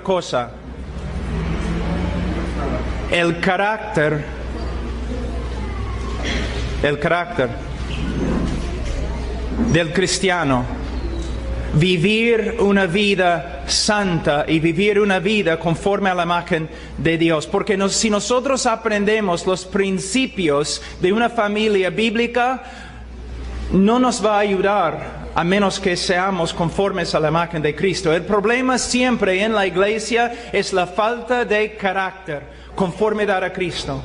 cosa. El carácter del cristiano. Vivir una vida santa y vivir una vida conforme a la imagen de Dios. Porque si nosotros aprendemos los principios de una familia bíblica, no nos va a ayudar a menos que seamos conformes a la imagen de Cristo. El problema siempre en la iglesia es la falta de carácter, conformidad a Cristo.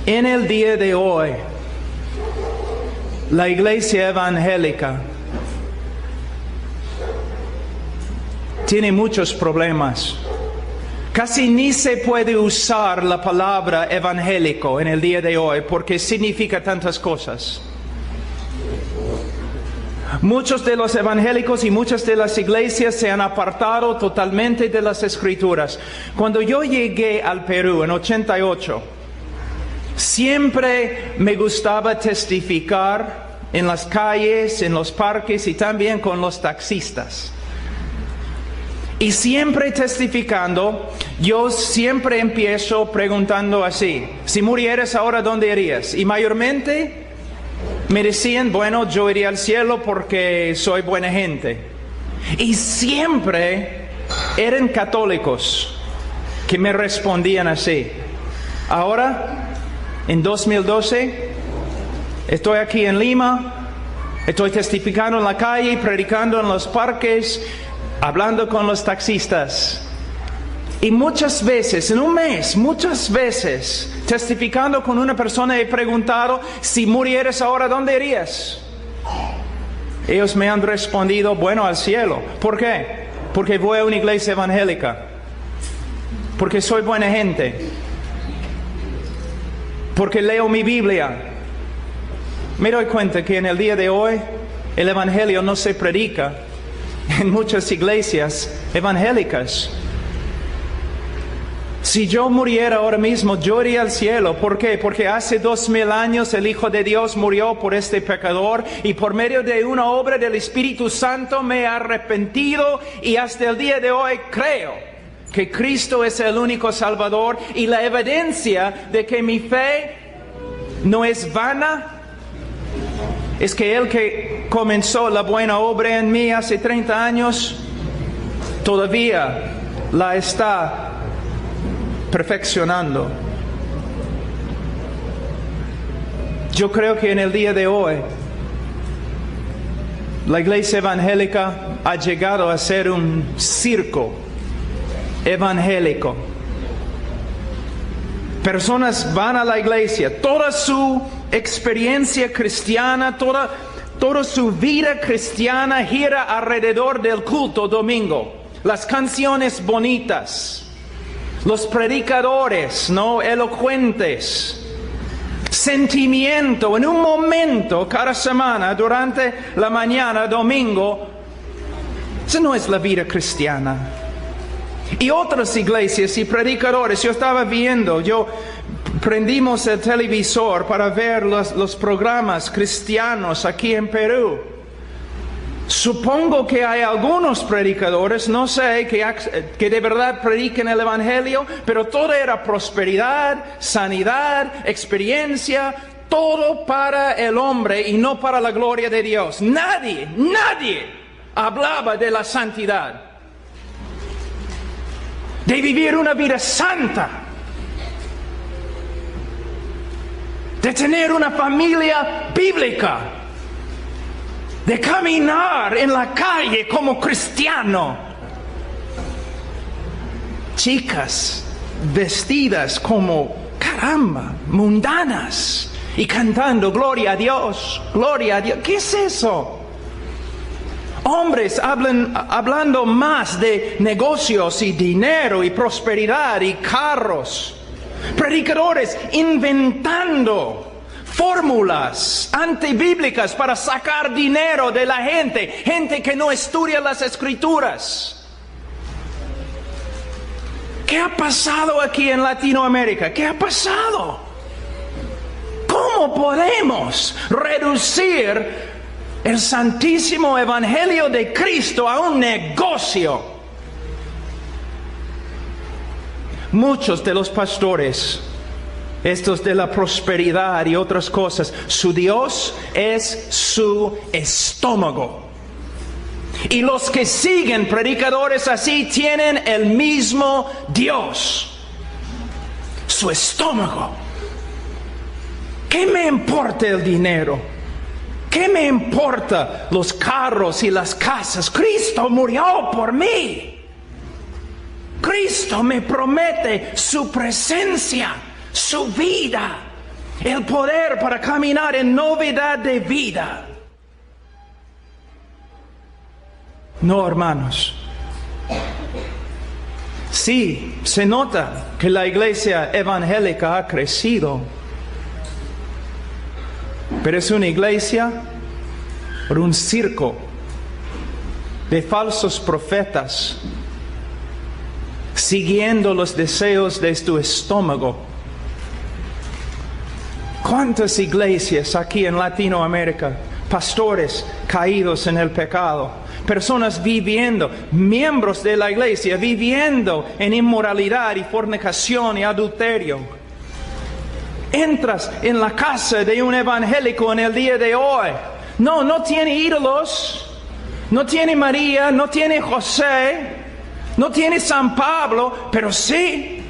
En el día de hoy, la iglesia evangélica tiene muchos problemas. Casi ni se puede usar la palabra evangélico en el día de hoy porque significa tantas cosas. Muchos de los evangélicos y muchas de las iglesias se han apartado totalmente de las Escrituras. Cuando yo llegué al Perú en 88, siempre me gustaba testificar en las calles, en los parques y también con los taxistas. Y siempre testificando, yo siempre empiezo preguntando así: si murieras ahora, ¿dónde irías? Y mayormente me decían, bueno, yo iría al cielo porque soy buena gente. Y siempre eran católicos que me respondían así. Ahora, en 2012, estoy aquí en Lima, estoy testificando en la calle, predicando en los parques, hablando con los taxistas. Y muchas veces, en un mes, muchas veces, testificando con una persona, he preguntado, si murieras ahora, ¿dónde irías? Ellos me han respondido, bueno, al cielo. ¿Por qué? Porque voy a una iglesia evangélica. Porque soy buena gente. Porque leo mi Biblia. Me doy cuenta que en el día de hoy el evangelio no se predica en muchas iglesias evangélicas. Si yo muriera ahora mismo, yo iría al cielo. ¿Por qué? Porque hace 2000 años el Hijo de Dios murió por este pecador y por medio de una obra del Espíritu Santo me he arrepentido y hasta el día de hoy creo que Cristo es el único Salvador, y la evidencia de que mi fe no es vana es que el que comenzó la buena obra en mí hace 30 años, todavía la está perfeccionando. Yo creo que en el día de hoy la iglesia evangélica ha llegado a ser un circo evangélico. Personas van a la iglesia, toda su experiencia cristiana, toda su vida cristiana gira alrededor del culto domingo. Las canciones bonitas, los predicadores, ¿no?, elocuentes, sentimiento en un momento cada semana durante la mañana, domingo. Esa no es la vida cristiana. Y otras iglesias y predicadores, yo estaba viendo, prendimos el televisor para ver los programas cristianos aquí en Perú. Supongo que hay algunos predicadores, no sé, que de verdad prediquen el evangelio, pero todo era prosperidad, sanidad, experiencia, todo para el hombre y no para la gloria de Dios. Nadie hablaba de la santidad, de vivir una vida santa, de tener una familia bíblica, de caminar en la calle como cristiano. Chicas vestidas como, caramba, mundanas y cantando gloria a Dios, gloria a Dios. ¿Qué es eso? Hombres hablando más de negocios y dinero y prosperidad y carros. Predicadores inventando fórmulas antibíblicas para sacar dinero de la gente. Gente que no estudia las Escrituras. ¿Qué ha pasado aquí en Latinoamérica? ¿Qué ha pasado? ¿Cómo podemos reducir el santísimo evangelio de Cristo a un negocio. Muchos de los pastores, estos de la prosperidad y otras cosas, su Dios es su estómago. Y los que siguen predicadores así tienen el mismo Dios, su estómago. ¿Qué me importa el dinero? ¿Qué me importa los carros y las casas? Cristo murió por mí. Cristo me promete su presencia, su vida, el poder para caminar en novedad de vida. No, hermanos. Sí, se nota que la iglesia evangélica ha crecido, pero es una iglesia por un circo de falsos profetas siguiendo los deseos de tu estómago. ¿Cuántas iglesias aquí en Latinoamérica, pastores caídos en el pecado, personas viviendo, miembros de la iglesia, viviendo en inmoralidad y fornicación y adulterio? Entras en la casa de un evangélico en el día de hoy. No tiene ídolos, no tiene María, no tiene José, no tiene San Pablo, pero sí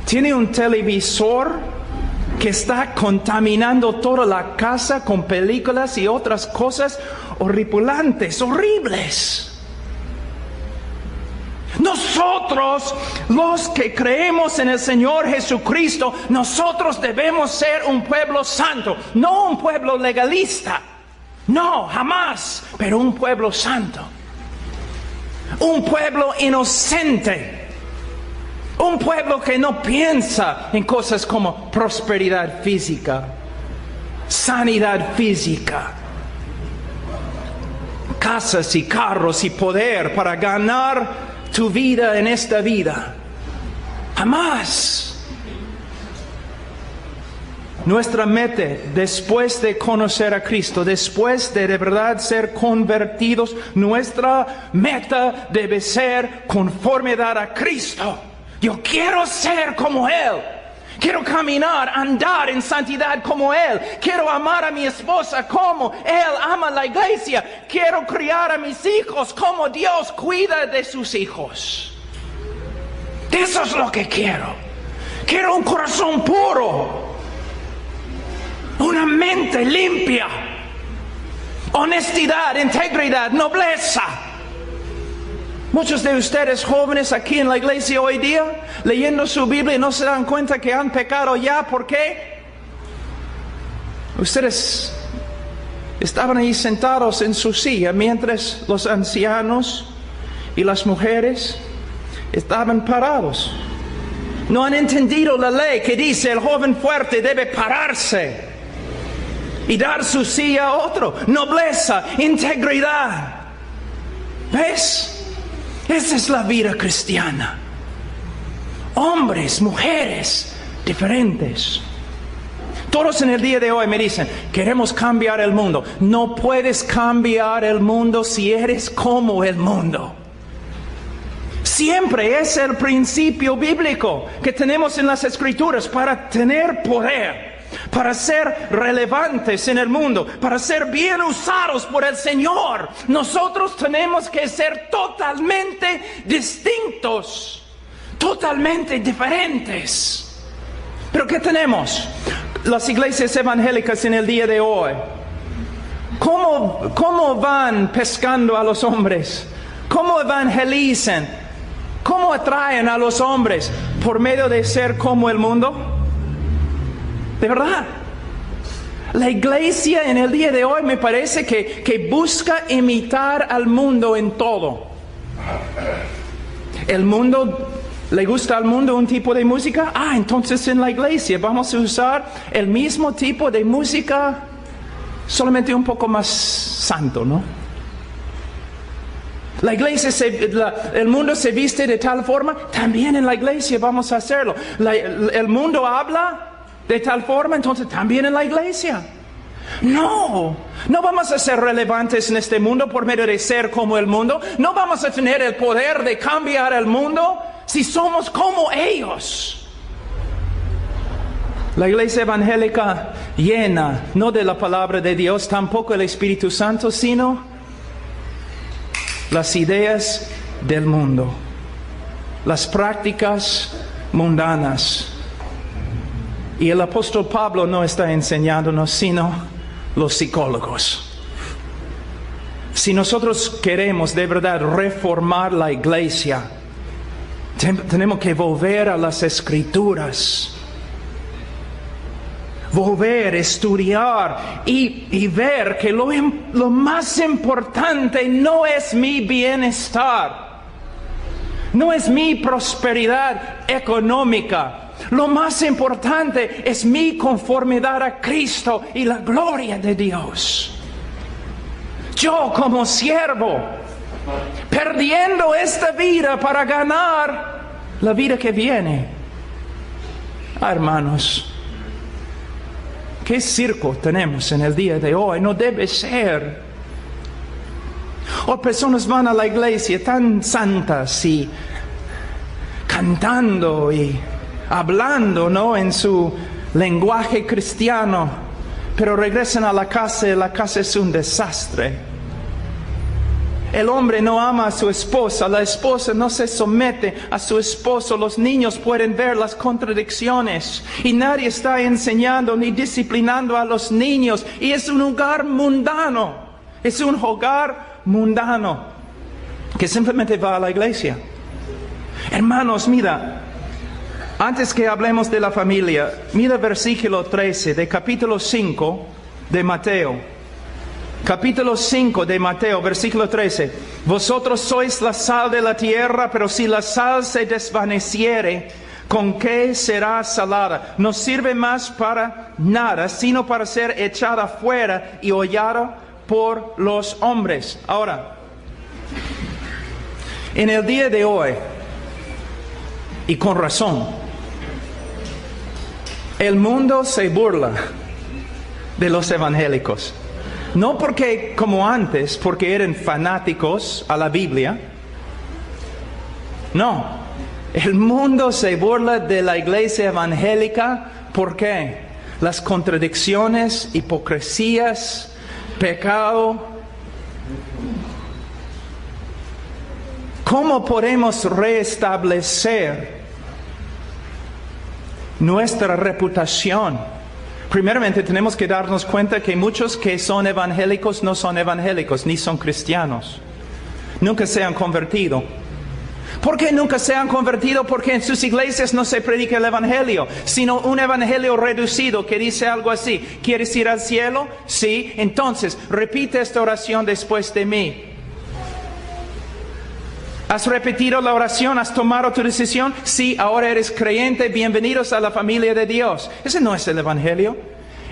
tiene un televisor que está contaminando toda la casa con películas y otras cosas horripilantes, horribles. Nosotros, los que creemos en el Señor Jesucristo, nosotros debemos ser un pueblo santo, no un pueblo legalista. No, jamás, pero un pueblo santo. Un pueblo inocente. Un pueblo que no piensa en cosas como prosperidad física, sanidad física, casas y carros y poder para ganar tu vida en esta vida. Jamás. Nuestra meta, después de conocer a Cristo, después de verdad ser convertidos, nuestra meta debe ser conformidad a Cristo. Yo quiero ser como Él. Quiero caminar, andar en santidad como Él. Quiero amar a mi esposa como Él ama la iglesia. Quiero criar a mis hijos como Dios cuida de sus hijos. Eso es lo que quiero. Quiero un corazón puro. Una mente limpia. Honestidad, integridad, nobleza. Muchos de ustedes jóvenes aquí en la iglesia hoy día, leyendo su Biblia, no se dan cuenta que han pecado ya. ¿Por qué? Ustedes estaban ahí sentados en su silla mientras los ancianos y las mujeres estaban parados. No han entendido la ley que dice el joven fuerte debe pararse y dar su silla a otro. Nobleza, integridad. ¿Ves? Esa es la vida cristiana. Hombres, mujeres, diferentes. Todos en el día de hoy me dicen, queremos cambiar el mundo. No puedes cambiar el mundo si eres como el mundo. Siempre es el principio bíblico que tenemos en las Escrituras para tener poder, para ser relevantes en el mundo, para ser bien usados por el Señor. Nosotros tenemos que ser totalmente distintos, totalmente diferentes. Pero ¿qué tenemos? Las iglesias evangélicas en el día de hoy, ¿cómo van pescando a los hombres? ¿Cómo evangelizan? ¿Cómo atraen a los hombres? ¿Por medio de ser como el mundo? De verdad, la iglesia en el día de hoy me parece que busca imitar al mundo en todo. ¿El mundo le gusta al mundo un tipo de música? Entonces en la iglesia vamos a usar el mismo tipo de música, solamente un poco más santo, ¿no? La iglesia, el mundo se viste de tal forma, también en la iglesia vamos a hacerlo. El mundo habla de tal forma, entonces también en la iglesia. No, no vamos a ser relevantes en este mundo por medio de ser como el mundo. No vamos a tener el poder de cambiar el mundo si somos como ellos. La iglesia evangélica llena, no de la palabra de Dios, tampoco el Espíritu Santo, sino las ideas del mundo, las prácticas mundanas. Y el apóstol Pablo no está enseñándonos, sino los psicólogos. Si nosotros queremos de verdad reformar la iglesia, tenemos que volver a las Escrituras. Volver, estudiar y ver que lo más importante no es mi bienestar, no es mi prosperidad económica. Lo más importante es mi conformidad a Cristo y la gloria de Dios. Yo como siervo, perdiendo esta vida para ganar la vida que viene. Hermanos, ¿qué circo tenemos en el día de hoy? No debe ser. O personas van a la iglesia tan santas y cantando y hablando, ¿no?, en su lenguaje cristiano, pero regresan a la casa y la casa es un desastre. El hombre no ama a su esposa, la esposa no se somete a su esposo, los niños pueden ver las contradicciones y nadie está enseñando ni disciplinando a los niños, y es un hogar mundano, es un hogar mundano que simplemente va a la iglesia. Hermanos, mira, antes que hablemos de la familia, mira versículo 13 de capítulo 5 de Mateo. Capítulo 5 de Mateo, versículo 13. Vosotros sois la sal de la tierra, pero si la sal se desvaneciere, ¿con qué será salada? No sirve más para nada, sino para ser echada fuera y hollada por los hombres. Ahora, en el día de hoy, y con razón, el mundo se burla de los evangélicos. No porque, como antes, porque eran fanáticos a la Biblia. No, el mundo se burla de la iglesia evangélica. ¿Por qué? Las contradicciones, hipocresías, pecado. ¿Cómo podemos restablecer nuestra reputación? Primeramente tenemos que darnos cuenta que muchos que son evangélicos no son evangélicos, ni son cristianos. Nunca se han convertido. ¿Por qué nunca se han convertido? Porque en sus iglesias no se predica el evangelio, sino un evangelio reducido que dice algo así: ¿quieres ir al cielo? Sí, entonces repite esta oración después de mí. ¿Has repetido la oración? ¿Has tomado tu decisión? Sí, ahora eres creyente. Bienvenidos a la familia de Dios. Ese no es el evangelio.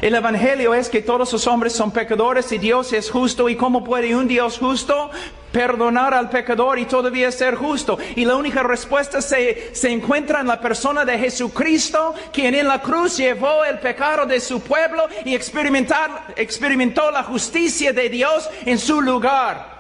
El evangelio es que todos los hombres son pecadores y Dios es justo. ¿Y cómo puede un Dios justo perdonar al pecador y todavía ser justo? Y la única respuesta se encuentra en la persona de Jesucristo, quien en la cruz llevó el pecado de su pueblo y experimentó la justicia de Dios en su lugar.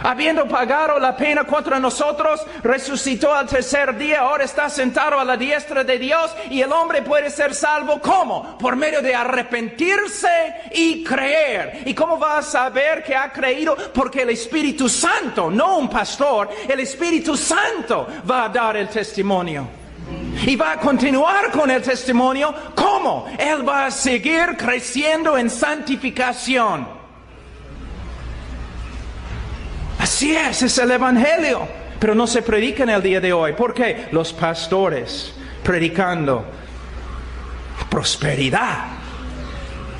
Habiendo pagado la pena contra nosotros, resucitó al tercer día, ahora está sentado a la diestra de Dios, y el hombre puede ser salvo. ¿Cómo? Por medio de arrepentirse y creer. ¿Y cómo va a saber que ha creído? Porque el Espíritu Santo, no un pastor, el Espíritu Santo va a dar el testimonio. Y va a continuar con el testimonio. ¿Cómo? Él va a seguir creciendo en santificación. Así es el evangelio, pero no se predica en el día de hoy. ¿Por qué? Los pastores predicando prosperidad,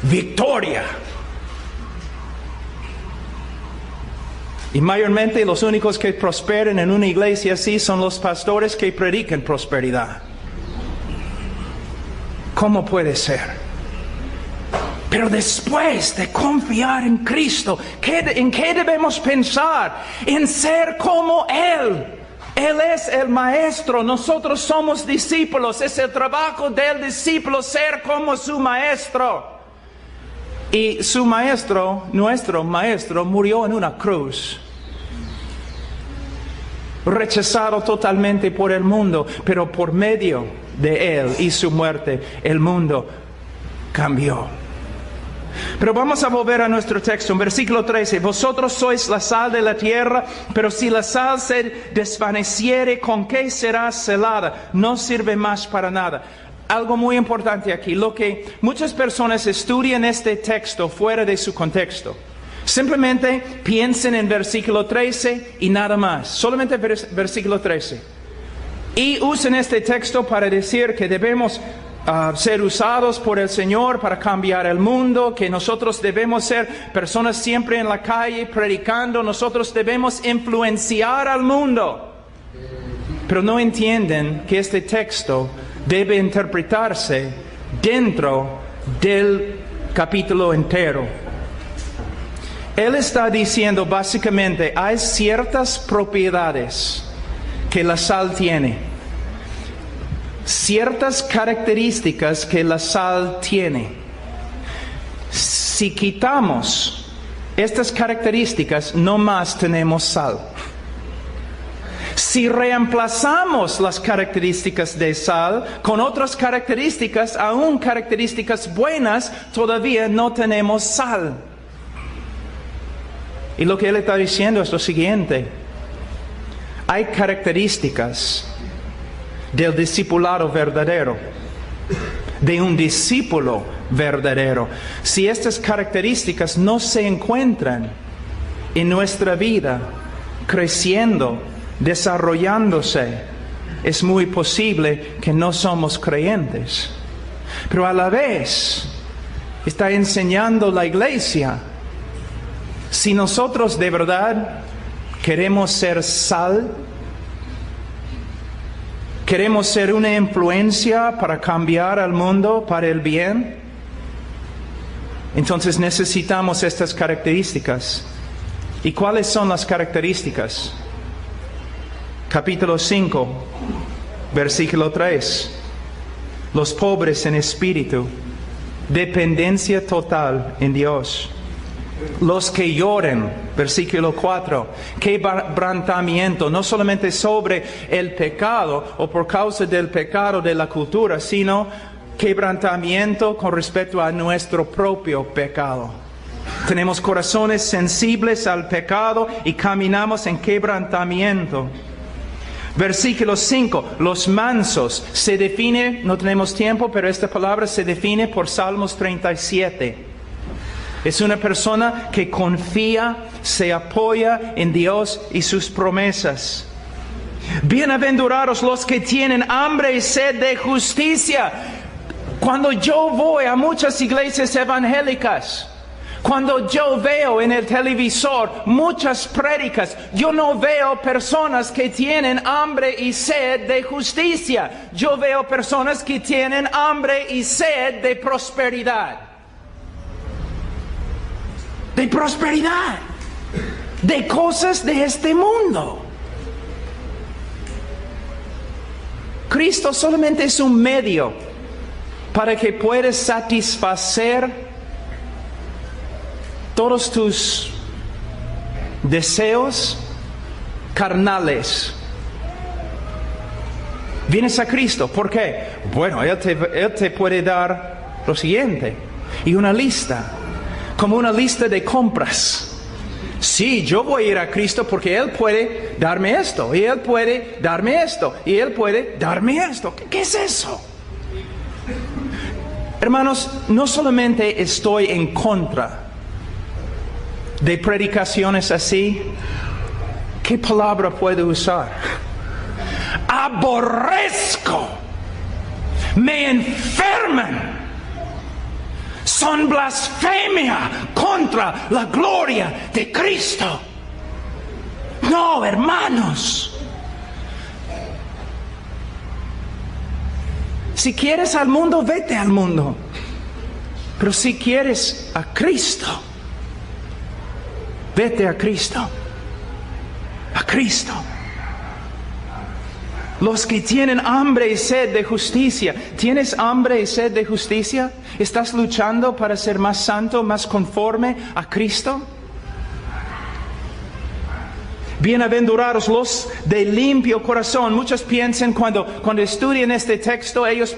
victoria. Y mayormente los únicos que prosperan en una iglesia así son los pastores que predican prosperidad. ¿Cómo puede ser? Pero después de confiar en Cristo, ¿en qué debemos pensar? En ser como Él. Él es el maestro, nosotros somos discípulos. Es el trabajo del discípulo ser como su maestro. Y su maestro, nuestro maestro, murió en una cruz. Rechazado totalmente por el mundo, pero por medio de Él y su muerte, el mundo cambió. Pero vamos a volver a nuestro texto, en versículo 13. Vosotros sois la sal de la tierra, pero si la sal se desvaneciere, ¿con qué será celada? No sirve más para nada. Algo muy importante aquí, lo que muchas personas estudian este texto fuera de su contexto. Simplemente piensen en versículo 13 y nada más. Solamente versículo 13. Y usen este texto para decir que debemos ser usados por el Señor para cambiar el mundo, que nosotros debemos ser personas siempre en la calle predicando, nosotros debemos influenciar al mundo. Pero no entienden que este texto debe interpretarse dentro del capítulo entero. Él está diciendo básicamente, hay ciertas propiedades que la sal tiene, ciertas características que la sal tiene. Si quitamos estas características, no más tenemos sal. Si reemplazamos las características de sal con otras características, aún características buenas, todavía no tenemos sal. Y lo que él está diciendo es lo siguiente. Hay características del discipulado verdadero, de un discípulo verdadero. Si estas características no se encuentran en nuestra vida, creciendo, desarrollándose, es muy posible que no somos creyentes. Pero a la vez, está enseñando la iglesia, si nosotros de verdad queremos ser sal, queremos ser una influencia para cambiar al mundo para el bien, entonces necesitamos estas características. ¿Y cuáles son las características? Capítulo 5, versículo 3. Los pobres en espíritu, dependencia total en Dios. Los que lloren, versículo 4, quebrantamiento, no solamente sobre el pecado o por causa del pecado de la cultura, sino quebrantamiento con respecto a nuestro propio pecado. Tenemos corazones sensibles al pecado y caminamos en quebrantamiento. Versículo 5, los mansos, se define, no tenemos tiempo, pero esta palabra se define por Salmos 37. Es una persona que confía, se apoya en Dios y sus promesas. Bienaventurados los que tienen hambre y sed de justicia. Cuando yo voy a muchas iglesias evangélicas, cuando yo veo en el televisor muchas prédicas, yo no veo personas que tienen hambre y sed de justicia. Yo veo personas que tienen hambre y sed de prosperidad. De prosperidad, de cosas de este mundo. Cristo solamente es un medio para que puedas satisfacer todos tus deseos carnales. Vienes a Cristo, ¿por qué? Bueno, Él te puede dar lo siguiente, y una lista. Como una lista de compras. Sí, yo voy a ir a Cristo porque Él puede darme esto, y Él puede darme esto, y Él puede darme esto. ¿Qué es eso? Hermanos, no solamente estoy en contra de predicaciones así, ¿qué palabra puedo usar? Aborrezco, me enferman. Son blasfemia contra la gloria de Cristo. No, hermanos. Si quieres al mundo, vete al mundo. Pero si quieres a Cristo, vete a Cristo. A Cristo. Los que tienen hambre y sed de justicia. ¿Tienes hambre y sed de justicia? ¿Estás luchando para ser más santo, más conforme a Cristo? Bienaventurados los de limpio corazón. Muchos piensan cuando estudian este texto, ellos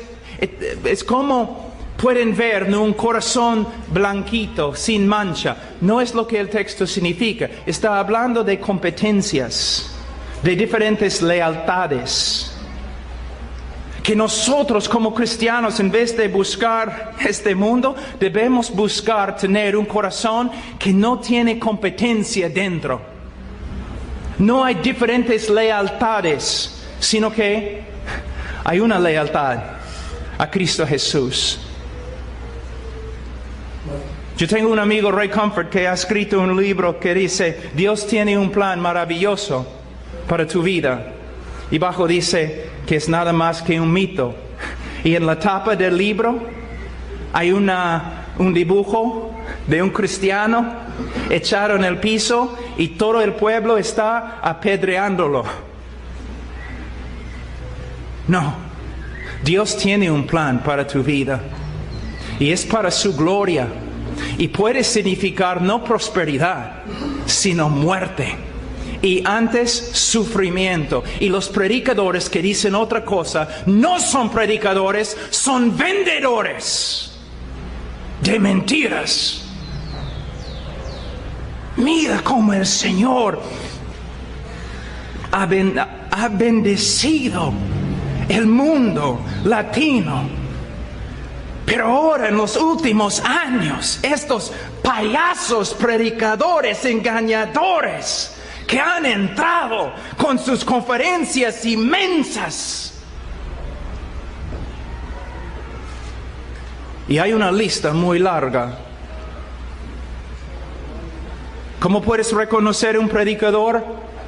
es como pueden ver, ¿no?, un corazón blanquito, sin mancha. No es lo que el texto significa. Está hablando de competencias, de diferentes lealtades. Que nosotros como cristianos, en vez de buscar este mundo, debemos buscar tener un corazón que no tiene competencia dentro. No hay diferentes lealtades, sino que hay una lealtad a Cristo Jesús. Yo tengo un amigo, Ray Comfort, que ha escrito un libro que dice, Dios tiene un plan maravilloso para tu vida. Y bajo dice que es nada más que un mito. Y en la tapa del libro hay un dibujo de un cristiano echado en el piso y todo el pueblo está apedreándolo. No, Dios tiene un plan para tu vida y es para su gloria. Y puede significar no prosperidad, sino muerte. Y antes sufrimiento. Y los predicadores que dicen otra cosa no son predicadores, son vendedores de mentiras. Mira cómo el Señor ha bendecido el mundo latino. Pero ahora, en los últimos años, estos payasos predicadores engañadores que han entrado con sus conferencias inmensas. Y hay una lista muy larga. ¿Cómo puedes reconocer un predicador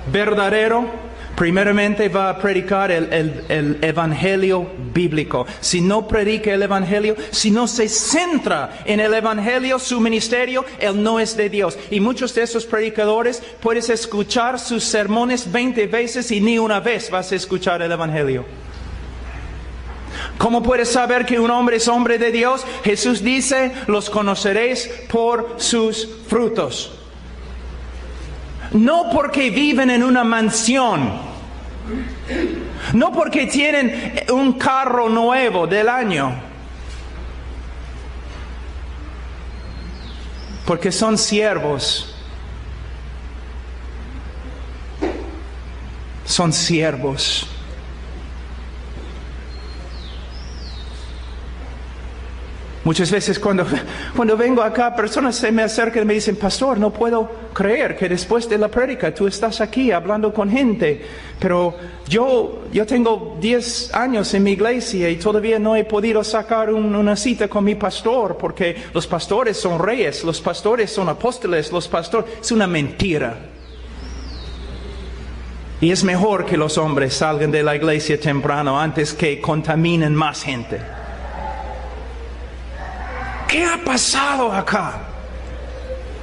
verdadero? Primeramente va a predicar el evangelio bíblico. Si no predica el evangelio, si no se centra en el evangelio, su ministerio, él no es de Dios. Y muchos de esos predicadores puedes escuchar sus sermones 20 veces y ni una vez vas a escuchar el evangelio. ¿Cómo puedes saber que un hombre es hombre de Dios? Jesús dice, los conoceréis por sus frutos. No porque viven en una mansión, no porque tienen un carro nuevo del año, porque son siervos. Son siervos. Muchas veces cuando vengo acá, personas se me acercan y me dicen, pastor, no puedo creer que después de la prédica tú estás aquí hablando con gente. Pero yo tengo 10 años en mi iglesia y todavía no he podido sacar una cita con mi pastor, porque los pastores son reyes, los pastores son apóstoles, los pastores... Es una mentira. Y es mejor que los hombres salgan de la iglesia temprano antes que contaminen más gente. ¿Qué ha pasado acá?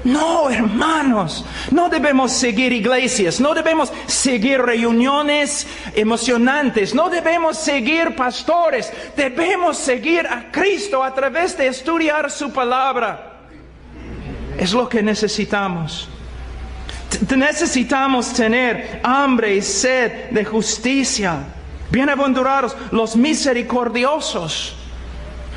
No, hermanos, no debemos seguir iglesias, no debemos seguir reuniones emocionantes, no debemos seguir pastores, debemos seguir a Cristo a través de estudiar su palabra. Es lo que necesitamos. Necesitamos tener hambre y sed de justicia. Bienaventurados los misericordiosos.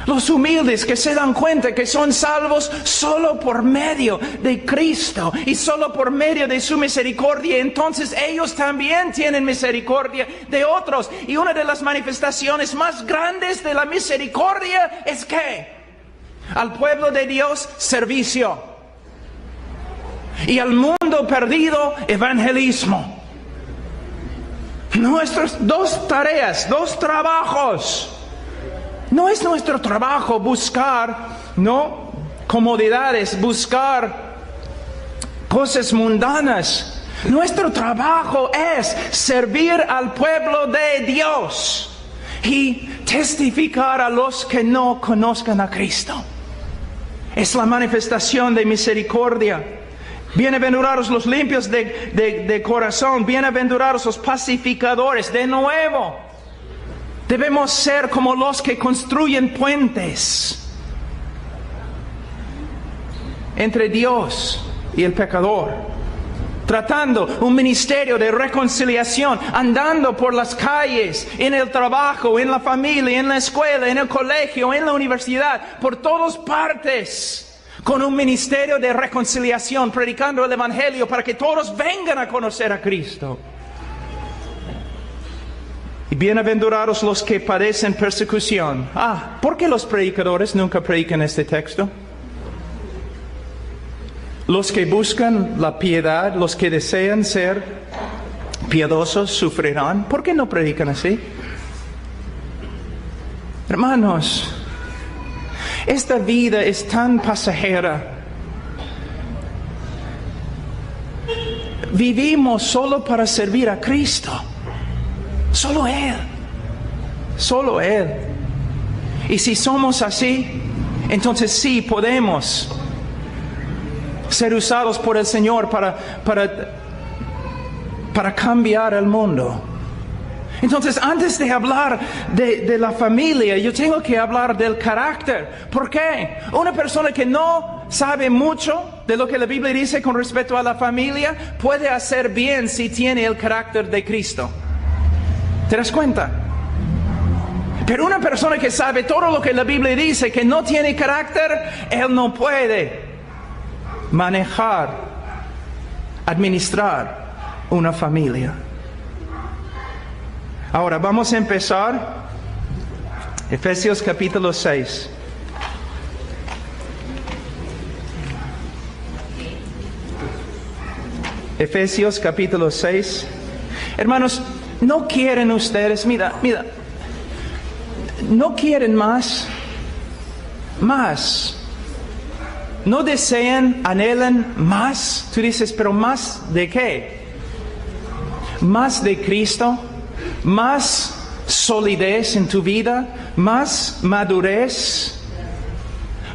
Los humildes que se dan cuenta que son salvos solo por medio de Cristo y solo por medio de su misericordia. Entonces ellos también tienen misericordia de otros. Y una de las manifestaciones más grandes de la misericordia es que al pueblo de Dios, servicio. Y al mundo perdido, evangelismo. Nuestras dos tareas, dos trabajos. No es nuestro trabajo buscar, ¿no?, comodidades, buscar cosas mundanas. Nuestro trabajo es servir al pueblo de Dios y testificar a los que no conozcan a Cristo. Es la manifestación de misericordia. Bienaventurados los limpios de corazón, bienaventurados los pacificadores. De nuevo, Debemos ser como los que construyen puentes entre Dios y el pecador, tratando un ministerio de reconciliación, andando por las calles, en el trabajo, en la familia, en la escuela, en el colegio, en la universidad, por todas partes, con un ministerio de reconciliación, predicando el Evangelio para que todos vengan a conocer a Cristo. Y bienaventurados los que padecen persecución. ¿Por qué los predicadores nunca predican este texto? Los que buscan la piedad, los que desean ser piadosos, sufrirán. ¿Por qué no predican así? Hermanos, esta vida es tan pasajera. Vivimos solo para servir a Cristo. Solo Él. Solo Él. Y si somos así, entonces sí podemos ser usados por el Señor para cambiar el mundo. Entonces, antes de hablar de la familia, yo tengo que hablar del carácter. ¿Por qué? Una persona que no sabe mucho de lo que la Biblia dice con respecto a la familia, puede hacer bien si tiene el carácter de Cristo. ¿Te das cuenta? Pero una persona que sabe todo lo que la Biblia dice, que no tiene carácter, él no puede manejar, administrar una familia. Ahora vamos a empezar Efesios capítulo 6. Efesios capítulo 6. Hermanos, ¿no quieren ustedes, mira, no quieren más? ¿No desean, anhelan más? Tú dices, ¿pero más de qué? ¿Más de Cristo? ¿Más solidez en tu vida? ¿Más madurez?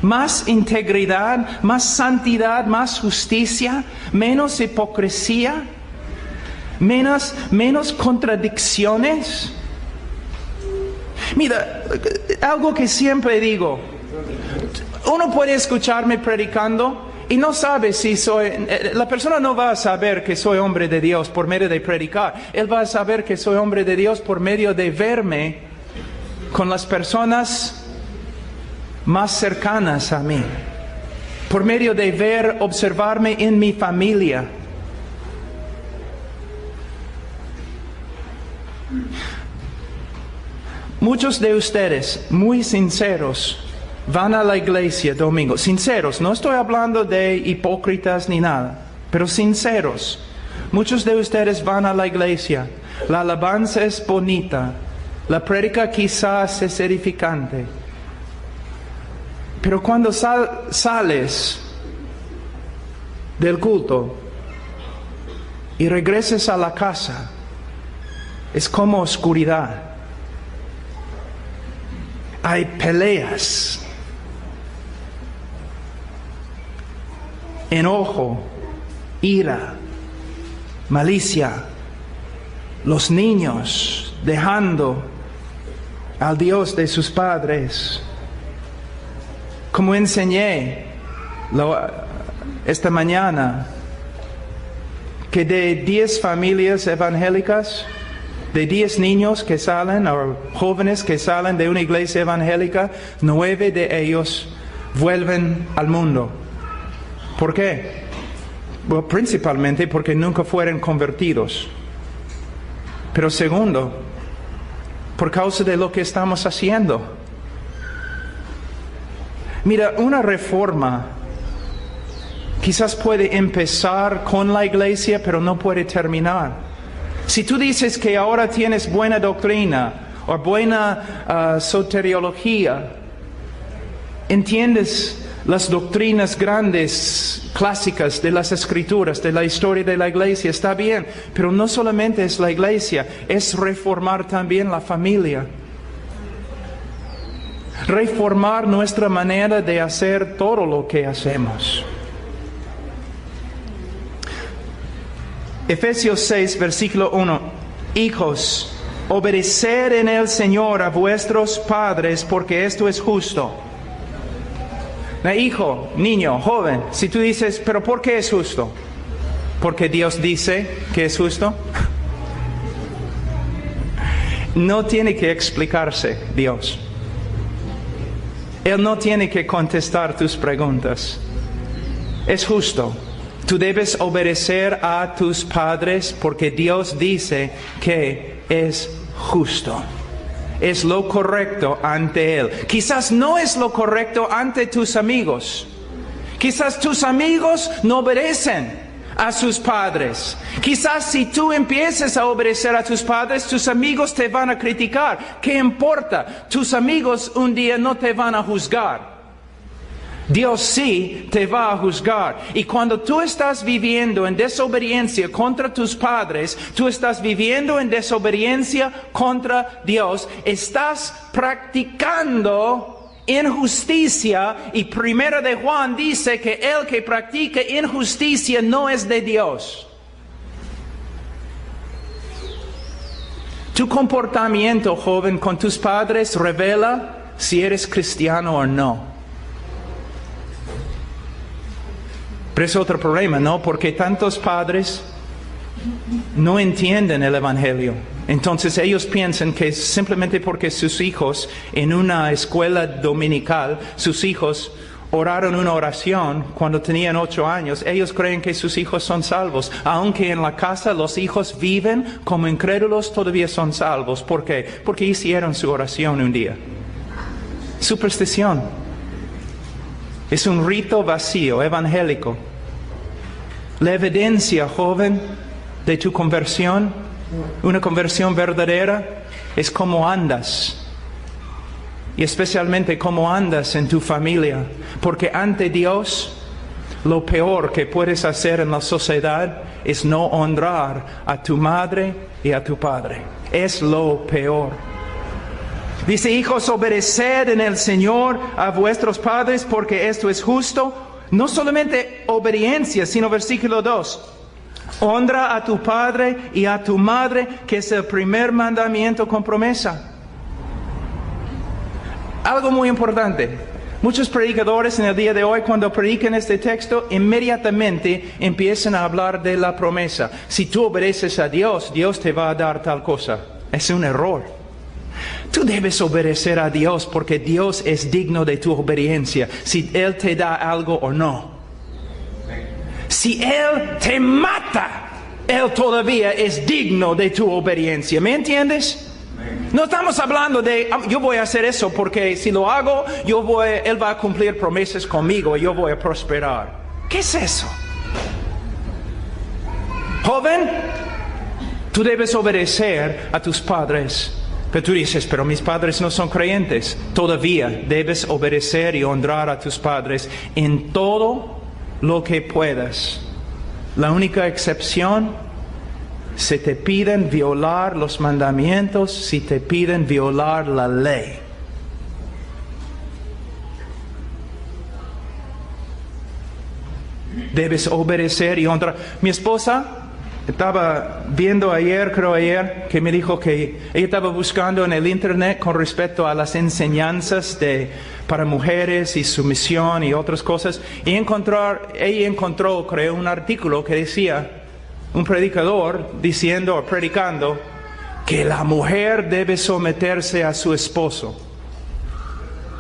¿Más integridad? ¿Más santidad? ¿Más justicia? ¿Menos hipocresía? ¿Menos contradicciones? Mira, algo que siempre digo. Uno puede escucharme predicando y no sabe si la persona no va a saber que soy hombre de Dios por medio de predicar. Él va a saber que soy hombre de Dios por medio de verme con las personas más cercanas a mí. Por medio de observarme en mi familia. Muchos de ustedes, muy sinceros, van a la iglesia domingo. Sinceros, no estoy hablando de hipócritas ni nada, pero sinceros. Muchos de ustedes van a la iglesia. La alabanza es bonita. La prédica quizás es edificante. Pero cuando sales del culto y regreses a la casa, es como oscuridad. Hay peleas, enojo, ira, malicia, los niños dejando al Dios de sus padres. Como enseñé esta mañana, que de 10 familias evangélicas, de 10 niños que salen, o jóvenes que salen de una iglesia evangélica, 9 de ellos vuelven al mundo. ¿Por qué? Bueno, principalmente porque nunca fueron convertidos. Pero segundo, por causa de lo que estamos haciendo. Mira, una reforma quizás puede empezar con la iglesia, pero no puede terminar. Si tú dices que ahora tienes buena doctrina o buena soteriología, entiendes las doctrinas grandes, clásicas de las Escrituras, de la historia de la iglesia, está bien, pero no solamente es la iglesia, es reformar también la familia. Reformar nuestra manera de hacer todo lo que hacemos. Efesios 6, versículo 1. Hijos, Obedeced en el Señor a vuestros padres, porque esto es justo. Hijo, niño, joven, si tú dices, ¿pero por qué es justo? ¿Porque Dios dice que es justo? No tiene que explicarse Dios. Él no tiene que contestar tus preguntas. Es justo. Tú debes obedecer a tus padres porque Dios dice que es justo. Es lo correcto ante Él. Quizás no es lo correcto ante tus amigos. Quizás tus amigos no obedecen a sus padres. Quizás si tú empieces a obedecer a tus padres, tus amigos te van a criticar. ¿Qué importa? Tus amigos un día no te van a juzgar. Dios sí te va a juzgar. Y cuando tú estás viviendo en desobediencia contra tus padres, tú estás viviendo en desobediencia contra Dios. Estás practicando injusticia. Y Primera de Juan dice que el que practica injusticia no es de Dios. Tu comportamiento, joven, con tus padres revela si eres cristiano o no. Pero es otro problema, ¿no? Porque tantos padres no entienden el Evangelio. Entonces ellos piensan que simplemente porque sus hijos en una escuela dominical, sus hijos oraron una oración cuando tenían 8 años, ellos creen que sus hijos son salvos. Aunque en la casa los hijos viven como incrédulos, todavía son salvos. ¿Por qué? Porque hicieron su oración un día. Superstición. Es un rito vacío, evangélico. La evidencia, joven, de tu conversión, una conversión verdadera, es cómo andas. Y especialmente cómo andas en tu familia. Porque ante Dios, lo peor que puedes hacer en la sociedad es no honrar a tu madre y a tu padre. Es lo peor. Dice, hijos, obedeced en el Señor a vuestros padres, porque esto es justo. No solamente obediencia, sino versículo 2. Honra a tu padre y a tu madre, que es el primer mandamiento con promesa. Algo muy importante. Muchos predicadores en el día de hoy, cuando predican este texto, inmediatamente empiezan a hablar de la promesa. Si tú obedeces a Dios, Dios te va a dar tal cosa. Es un error. Tú debes obedecer a Dios porque Dios es digno de tu obediencia, si Él te da algo o no. Si Él te mata, Él todavía es digno de tu obediencia. ¿Me entiendes? No estamos hablando de, yo voy a hacer eso porque si lo hago, Él va a cumplir promesas conmigo y yo voy a prosperar. ¿Qué es eso? Joven, tú debes obedecer a tus padres. Pero tú dices, pero mis padres no son creyentes. Todavía debes obedecer y honrar a tus padres en todo lo que puedas. La única excepción, si te piden violar los mandamientos, si te piden violar la ley. Debes obedecer y honrar. Mi esposa estaba viendo ayer, que me dijo que ella estaba buscando en el internet con respecto a las enseñanzas para mujeres y sumisión y otras cosas. Y ella encontró, creo, un artículo que decía, un predicador predicando que la mujer debe someterse a su esposo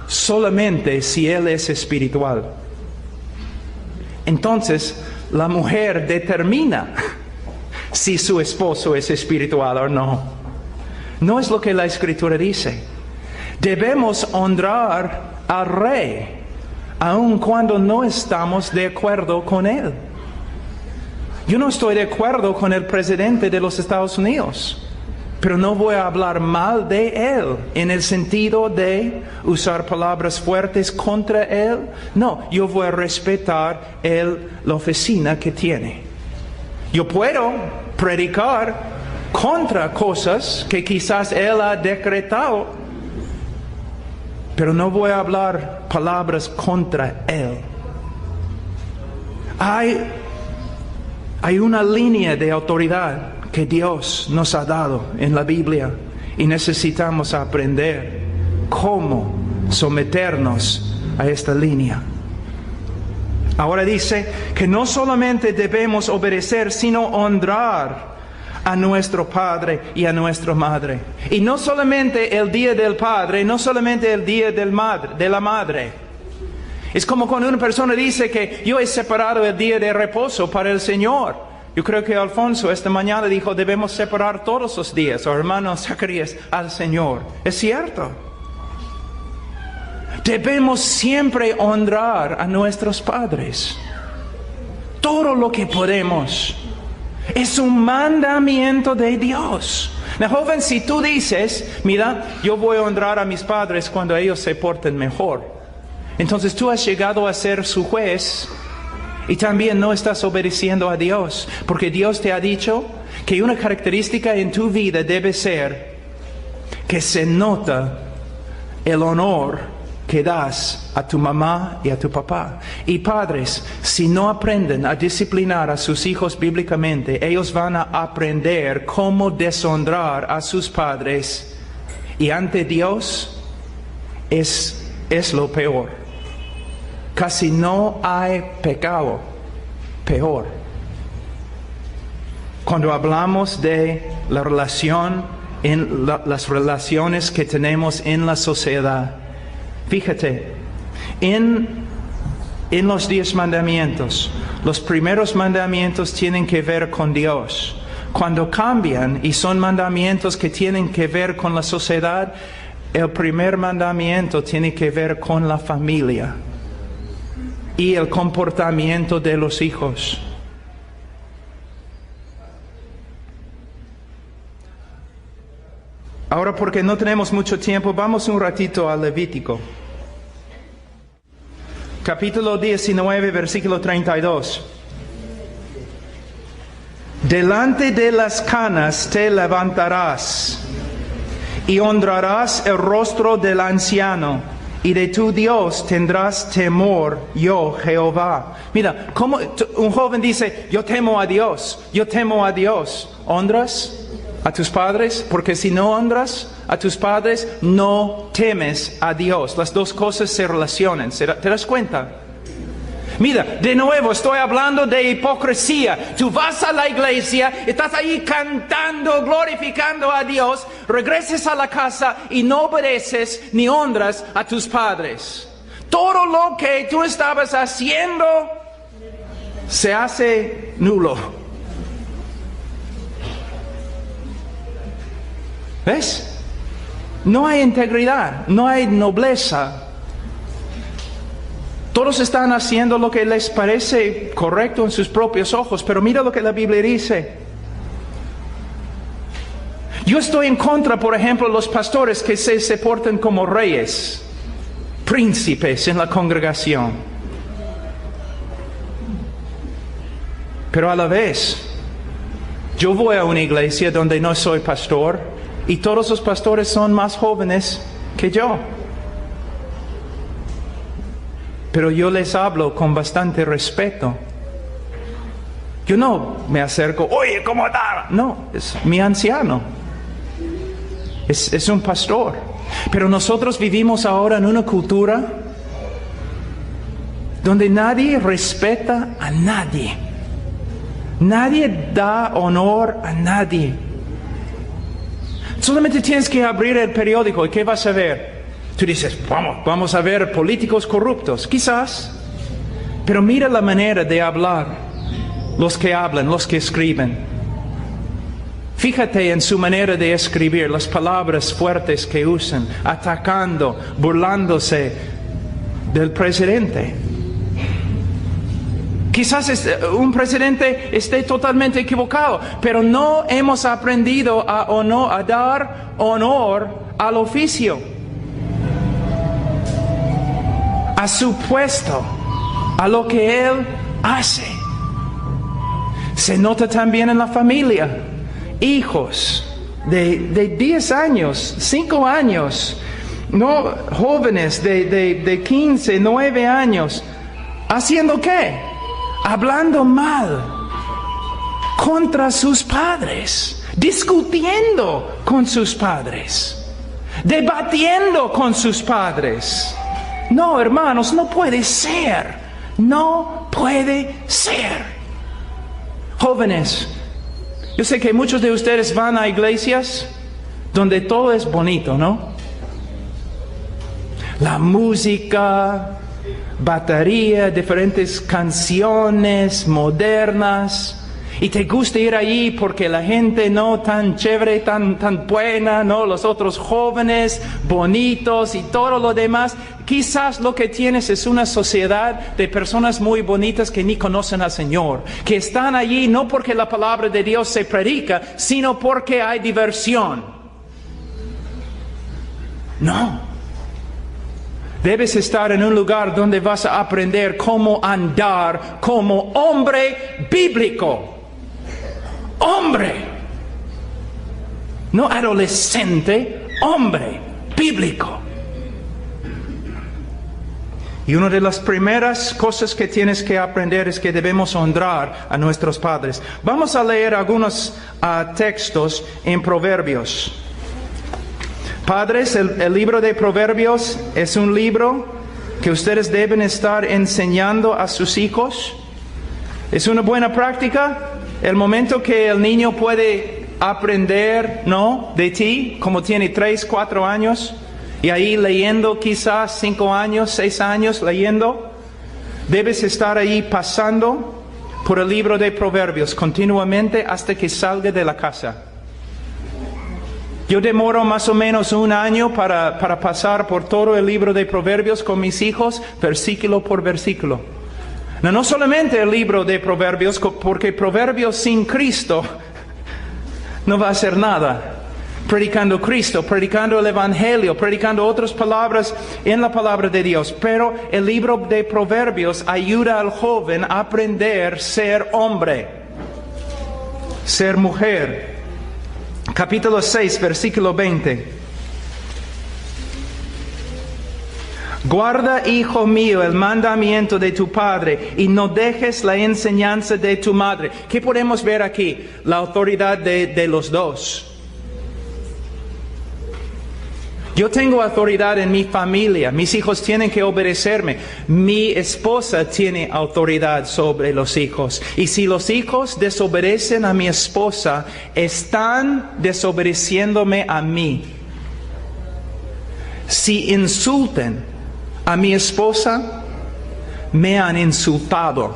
solamente si él es espiritual. Entonces, la mujer determina si su esposo es espiritual o no. No es lo que la Escritura dice. Debemos honrar al rey, aun cuando no estamos de acuerdo con él. Yo no estoy de acuerdo con el presidente de los Estados Unidos, pero no voy a hablar mal de él en el sentido de usar palabras fuertes contra él. No, yo voy a respetar la oficina que tiene. Yo puedo predicar contra cosas que quizás él ha decretado, pero no voy a hablar palabras contra él. Hay una línea de autoridad que Dios nos ha dado en la Biblia, Y necesitamos aprender cómo someternos a esta línea. Ahora dice que no solamente debemos obedecer, sino honrar a nuestro padre y a nuestra madre. Y no solamente el día del padre, no solamente el día de la madre. Es como cuando una persona dice que yo he separado el día de reposo para el Señor. Yo creo que Alfonso esta mañana dijo, debemos separar todos los días, o hermano Zacarías, al Señor. Es cierto. Debemos siempre honrar a nuestros padres. Todo lo que podemos. Es un mandamiento de Dios. Joven, si tú dices, mira, yo voy a honrar a mis padres cuando ellos se porten mejor, entonces tú has llegado a ser su juez y también no estás obedeciendo a Dios, porque Dios te ha dicho que una característica en tu vida debe ser que se nota el honor que das a tu mamá y a tu papá. Y padres, si no aprenden a disciplinar a sus hijos bíblicamente, ellos van a aprender cómo deshonrar a sus padres. Y ante Dios es lo peor. Casi no hay pecado peor. Cuando hablamos de la relación, las relaciones que tenemos en la sociedad, fíjate, en los 10 mandamientos, los primeros mandamientos tienen que ver con Dios. Cuando cambian y son mandamientos que tienen que ver con la sociedad, el primer mandamiento tiene que ver con la familia y el comportamiento de los hijos. Ahora, porque no tenemos mucho tiempo, vamos un ratito al Levítico. Capítulo 19, versículo 32. Delante de las canas te levantarás y honrarás el rostro del anciano, y de tu Dios tendrás temor, yo Jehová. Mira, como un joven dice, yo temo a Dios, yo temo a Dios. ¿Honras a tus padres? Porque si no honras a tus padres, no temes a Dios. Las dos cosas se relacionan. ¿Te das cuenta? Mira, de nuevo estoy hablando de hipocresía. Tú vas a la iglesia, estás ahí cantando, glorificando a Dios, regresas a la casa y no obedeces ni honras a tus padres. Todo lo que tú estabas haciendo se hace nulo. ¿Ves? No hay integridad, no hay nobleza. Todos están haciendo lo que les parece correcto en sus propios ojos, pero mira lo que la Biblia dice. Yo estoy en contra, por ejemplo, de los pastores que se portan como reyes, príncipes en la congregación. Pero a la vez, yo voy a una iglesia donde no soy pastor y todos los pastores son más jóvenes que yo. Pero yo les hablo con bastante respeto. Yo no me acerco, oye, ¿cómo está? No, es mi anciano. Es un pastor. Pero nosotros vivimos ahora en una cultura donde nadie respeta a nadie. Nadie da honor a nadie. Solamente tienes que abrir el periódico y ¿qué vas a ver? Tú dices, vamos a ver políticos corruptos. Quizás. Pero mira la manera de hablar. Los que hablan, los que escriben. Fíjate en su manera de escribir, las palabras fuertes que usan, atacando, burlándose del presidente. Quizás un presidente esté totalmente equivocado, pero no hemos aprendido a dar honor al oficio, a su puesto, a lo que él hace. Se nota también en la familia. Hijos de 10 años, 5 años, no jóvenes de 15, 9 años, ¿haciendo qué? Hablando mal contra sus padres, discutiendo con sus padres, debatiendo con sus padres. No, hermanos, no puede ser. No puede ser. Jóvenes, yo sé que muchos de ustedes van a iglesias donde todo es bonito, ¿no? La música, batería, diferentes canciones modernas. Y te gusta ir allí porque la gente no tan chévere, tan buena, ¿no? Los otros jóvenes, bonitos y todo lo demás. Quizás lo que tienes es una sociedad de personas muy bonitas que ni conocen al Señor. Que están allí no porque la palabra de Dios se predica, sino porque hay diversión. No. Debes estar en un lugar donde vas a aprender cómo andar como hombre bíblico. Hombre, no adolescente, hombre bíblico. Y una de las primeras cosas que tienes que aprender es que debemos honrar a nuestros padres. Vamos a leer algunos textos en Proverbios. Padres, el libro de Proverbios es un libro que ustedes deben estar enseñando a sus hijos. Es una buena práctica. El momento que el niño puede aprender, ¿no?, de ti, como tiene 3, 4 años, y ahí leyendo quizás 5 años, 6 años leyendo, debes estar ahí pasando por el libro de Proverbios continuamente hasta que salga de la casa. Yo demoro más o menos 1 año para pasar por todo el libro de Proverbios con mis hijos, versículo por versículo. No solamente el libro de Proverbios, porque Proverbios sin Cristo no va a hacer nada. Predicando Cristo, predicando el Evangelio, predicando otras palabras en la palabra de Dios. Pero el libro de Proverbios ayuda al joven a aprender a ser hombre, ser mujer. Capítulo 6, versículo 20. Guarda, hijo mío, el mandamiento de tu padre y no dejes la enseñanza de tu madre. ¿Qué podemos ver aquí? La autoridad de los dos. Yo tengo autoridad en mi familia. Mis hijos tienen que obedecerme. Mi esposa tiene autoridad sobre los hijos. Y si los hijos desobedecen a mi esposa, están desobedeciéndome a mí. Si insultan a mi esposa, me han insultado.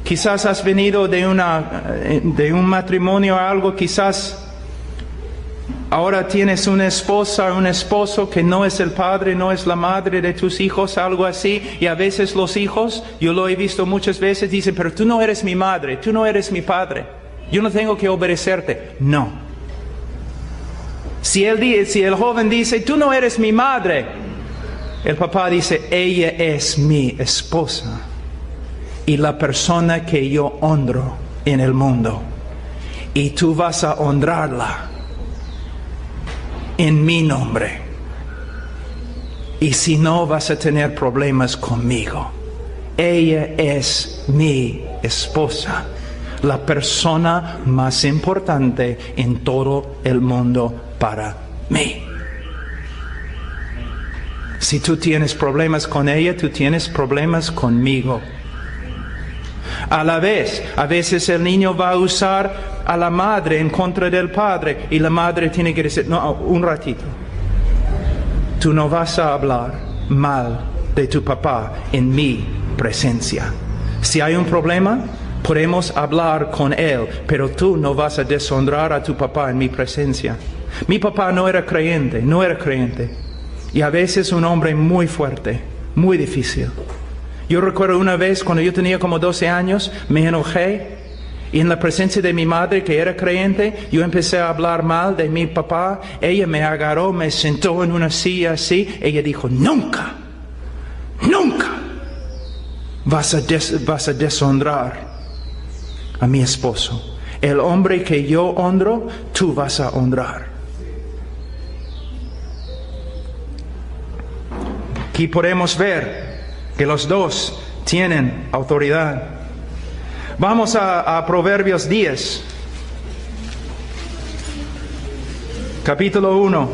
Quizás has venido de un matrimonio o algo, quizás ahora tienes una esposa o un esposo que no es el padre, no es la madre de tus hijos, algo así. Y a veces los hijos, yo lo he visto muchas veces, dicen, pero tú no eres mi madre, tú no eres mi padre. Yo no tengo que obedecerte. No. Si el joven dice, tú no eres mi madre, el papá dice, ella es mi esposa y la persona que yo honro en el mundo. Y tú vas a honrarla en mi nombre. Y si no, vas a tener problemas conmigo. Ella es mi esposa, la persona más importante en todo el mundo para mí. Si tú tienes problemas con ella, tú tienes problemas conmigo. A la vez, a veces el niño va a usar a la madre en contra del padre y la madre tiene que decir, no, un ratito. Tú no vas a hablar mal de tu papá en mi presencia. Si hay un problema, podemos hablar con él, pero tú no vas a deshonrar a tu papá en mi presencia. Mi papá no era creyente. Y a veces un hombre muy fuerte, muy difícil. Yo recuerdo una vez cuando yo tenía como 12 años, me enojé. Y en la presencia de mi madre, que era creyente, yo empecé a hablar mal de mi papá. Ella me agarró, me sentó en una silla así. Ella dijo, nunca vas a deshonrar a mi esposo. El hombre que yo honro, tú vas a honrar. Aquí podemos ver que los dos tienen autoridad. Vamos a Proverbios 10, capítulo 1.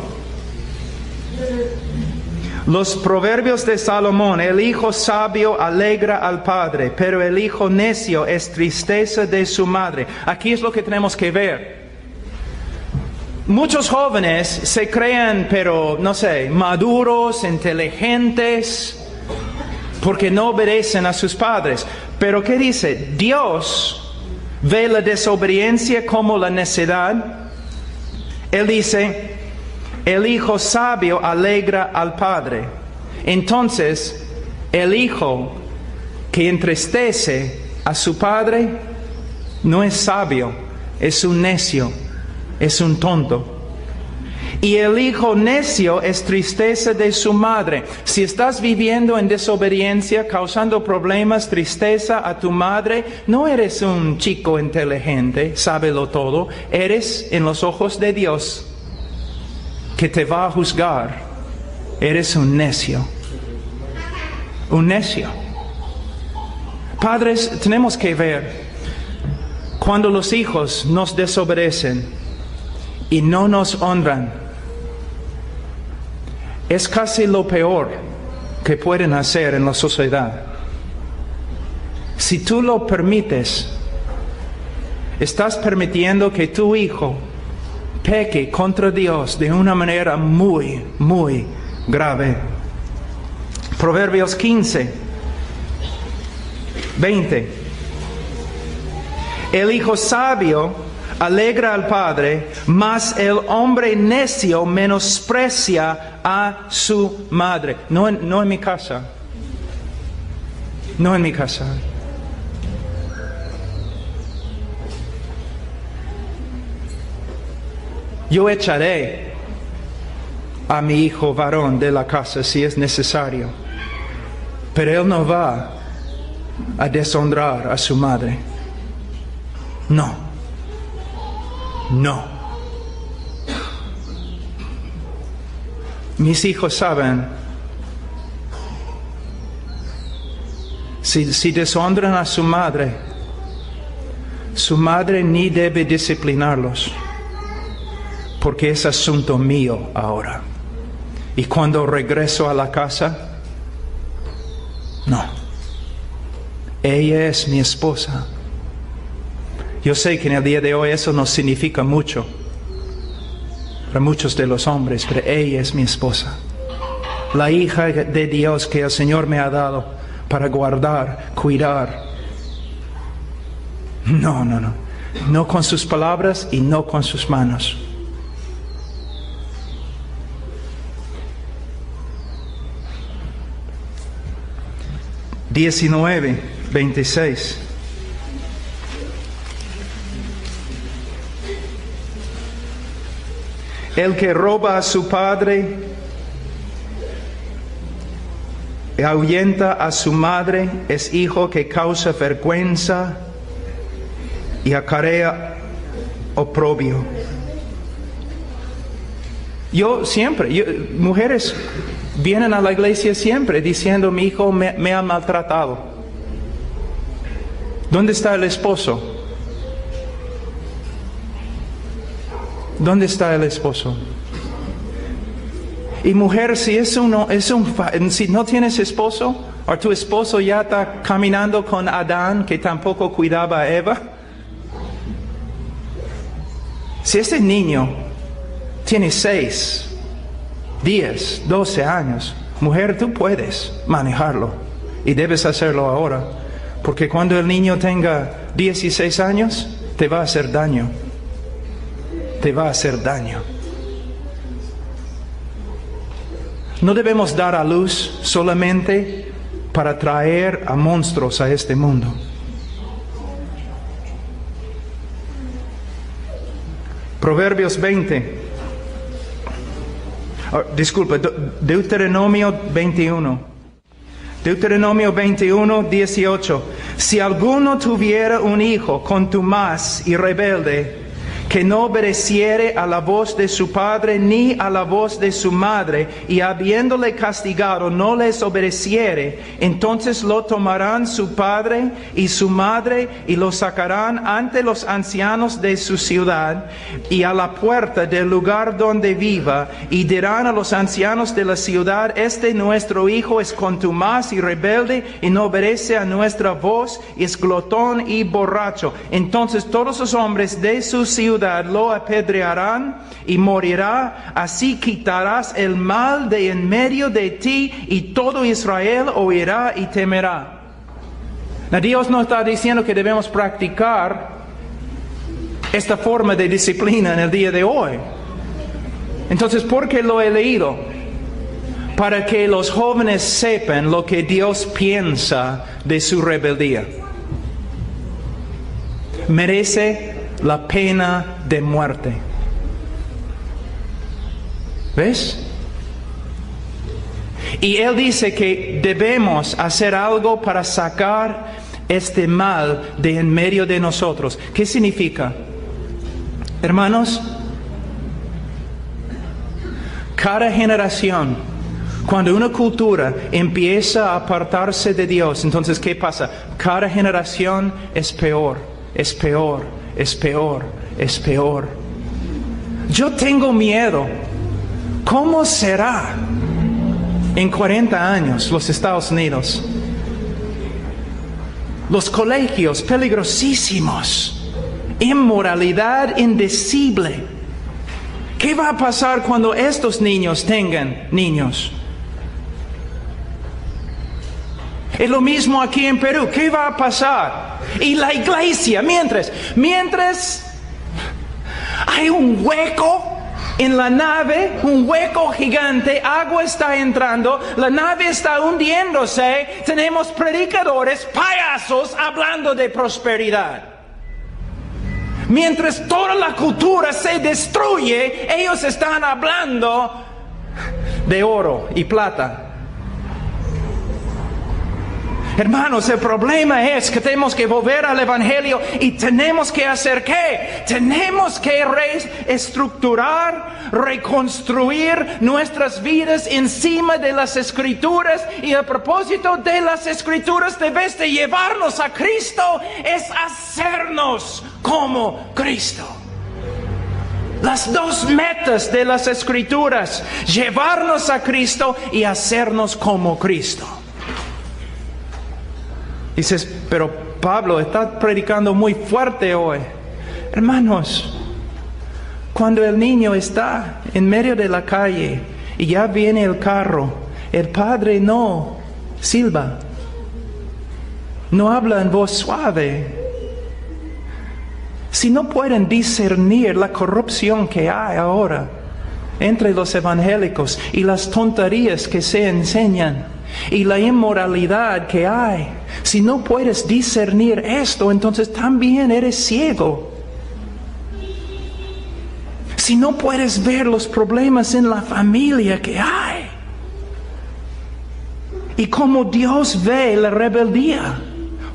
Los proverbios de Salomón: el hijo sabio alegra al padre, pero el hijo necio es tristeza de su madre. Aquí es lo que tenemos que ver. Muchos jóvenes se creen, pero no sé, maduros, inteligentes, porque no obedecen a sus padres. Pero ¿qué dice? Dios ve la desobediencia como la necedad. Él dice: el hijo sabio alegra al padre. Entonces, el hijo que entristece a su padre no es sabio, es un necio, es un tonto. Y el hijo necio es tristeza de su madre. Si estás viviendo en desobediencia, causando problemas, tristeza a tu madre, no eres un chico inteligente, sábelo todo. Eres, en los ojos de Dios, que te va a juzgar, eres un necio. Un necio. Padres, tenemos que ver cuando los hijos nos desobedecen y no nos honran. Es casi lo peor que pueden hacer en la sociedad. Si tú lo permites, estás permitiendo que tu hijo peque contra Dios de una manera muy, muy grave. Proverbios 15, 20. El hijo sabio alegra al padre, mas el hombre necio menosprecia a su madre. No en mi casa. No en mi casa. Yo echaré a mi hijo varón de la casa si es necesario, pero él no va a deshonrar a su madre. No. No. Mis hijos saben, si deshonran a su madre ni debe disciplinarlos, porque es asunto mío ahora. Y cuando regreso a la casa, no. Ella es mi esposa. Yo sé que en el día de hoy eso no significa mucho para muchos de los hombres, pero ella es mi esposa. La hija de Dios que el Señor me ha dado para guardar, cuidar. No. No con sus palabras y no con sus manos. Diecinueve, 26. El que roba a su padre y ahuyenta a su madre es hijo que causa vergüenza y acarrea oprobio. Mujeres vienen a la iglesia siempre diciendo: mi hijo me ha maltratado. ¿Dónde está el esposo? ¿Dónde está el esposo? Y mujer, si no tienes esposo, o tu esposo ya está caminando con Adán, que tampoco cuidaba a Eva. Si ese niño tiene 6, 10, 12 años, mujer, tú puedes manejarlo. Y debes hacerlo ahora. Porque cuando el niño tenga 16 años, te va a hacer daño. Te va a hacer daño. No debemos dar a luz solamente para traer a monstruos a este mundo. Proverbios 20. Deuteronomio 21. Deuteronomio 21, 18. Si alguno tuviera un hijo contumaz y rebelde, que no obedeciere a la voz de su padre ni a la voz de su madre, y habiéndole castigado no les obedeciere, entonces lo tomarán su padre y su madre y lo sacarán ante los ancianos de su ciudad y a la puerta del lugar donde viva, y dirán a los ancianos de la ciudad: este nuestro hijo es contumaz y rebelde y no obedece a nuestra voz, y es glotón y borracho. Entonces todos los hombres de su ciudad lo apedrearán y morirá. Así quitarás el mal de en medio de ti, y todo Israel oirá y temerá. Dios no está diciendo que debemos practicar esta forma de disciplina en el día de hoy. Entonces, ¿por qué lo he leído? Para que los jóvenes sepan lo que Dios piensa de su rebeldía. Merece la pena de muerte. ¿Ves? Y Él dice que debemos hacer algo para sacar este mal de en medio de nosotros. ¿Qué significa? Hermanos, cada generación, cuando una cultura empieza a apartarse de Dios, entonces ¿qué pasa? Cada generación es peor, es peor, es peor, es peor. Yo tengo miedo. ¿Cómo será en 40 años los Estados Unidos? Los colegios peligrosísimos, inmoralidad indecible. ¿Qué va a pasar cuando estos niños tengan niños? Es lo mismo aquí en Perú. ¿Qué va a pasar? Y la iglesia, mientras hay un hueco en la nave, un hueco gigante, agua está entrando, la nave está hundiéndose, tenemos predicadores, payasos hablando de prosperidad. Mientras toda la cultura se destruye, ellos están hablando de oro y plata. Hermanos, el problema es que tenemos que volver al Evangelio y tenemos que hacer ¿qué? Tenemos que reestructurar, reconstruir nuestras vidas encima de las Escrituras. Y el propósito de las Escrituras, de vez de llevarnos a Cristo, es hacernos como Cristo. Las dos metas de las Escrituras: llevarnos a Cristo y hacernos como Cristo. Dices, pero Pablo está predicando muy fuerte hoy. Hermanos, cuando el niño está en medio de la calle y ya viene el carro, el padre no silba, no habla en voz suave. Si no pueden discernir la corrupción que hay ahora entre los evangélicos y las tonterías que se enseñan y la inmoralidad que hay, si no puedes discernir esto, entonces también eres ciego. Si no puedes ver los problemas en la familia que hay y cómo Dios ve la rebeldía.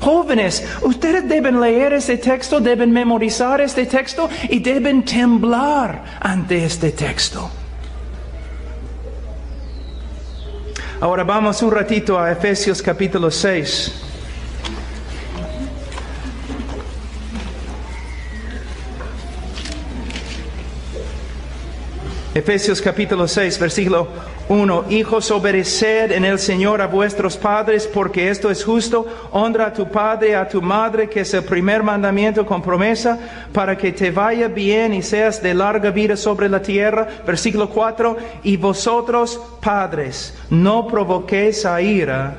Jóvenes, ustedes deben leer este texto, deben memorizar este texto y deben temblar ante este texto. Ahora vamos un ratito a Efesios capítulo 6. Efesios capítulo 6, versículo 1. Hijos, obedeced en el Señor a vuestros padres, porque esto es justo. Honra a tu padre y a tu madre, que es el primer mandamiento con promesa, para que te vaya bien y seas de larga vida sobre la tierra. Versículo 4. Y vosotros, padres, no provoquéis a ira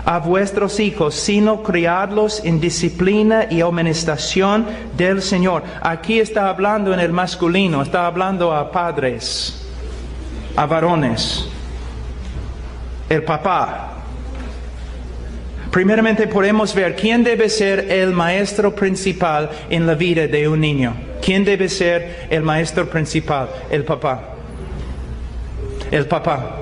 a vuestros hijos, sino criadlos en disciplina y amonestación del Señor. Aquí está hablando en el masculino, está hablando a padres, a varones, el papá. Primeramente podemos ver quién debe ser el maestro principal en la vida de un niño. ¿Quién debe ser el maestro principal? El papá. El papá.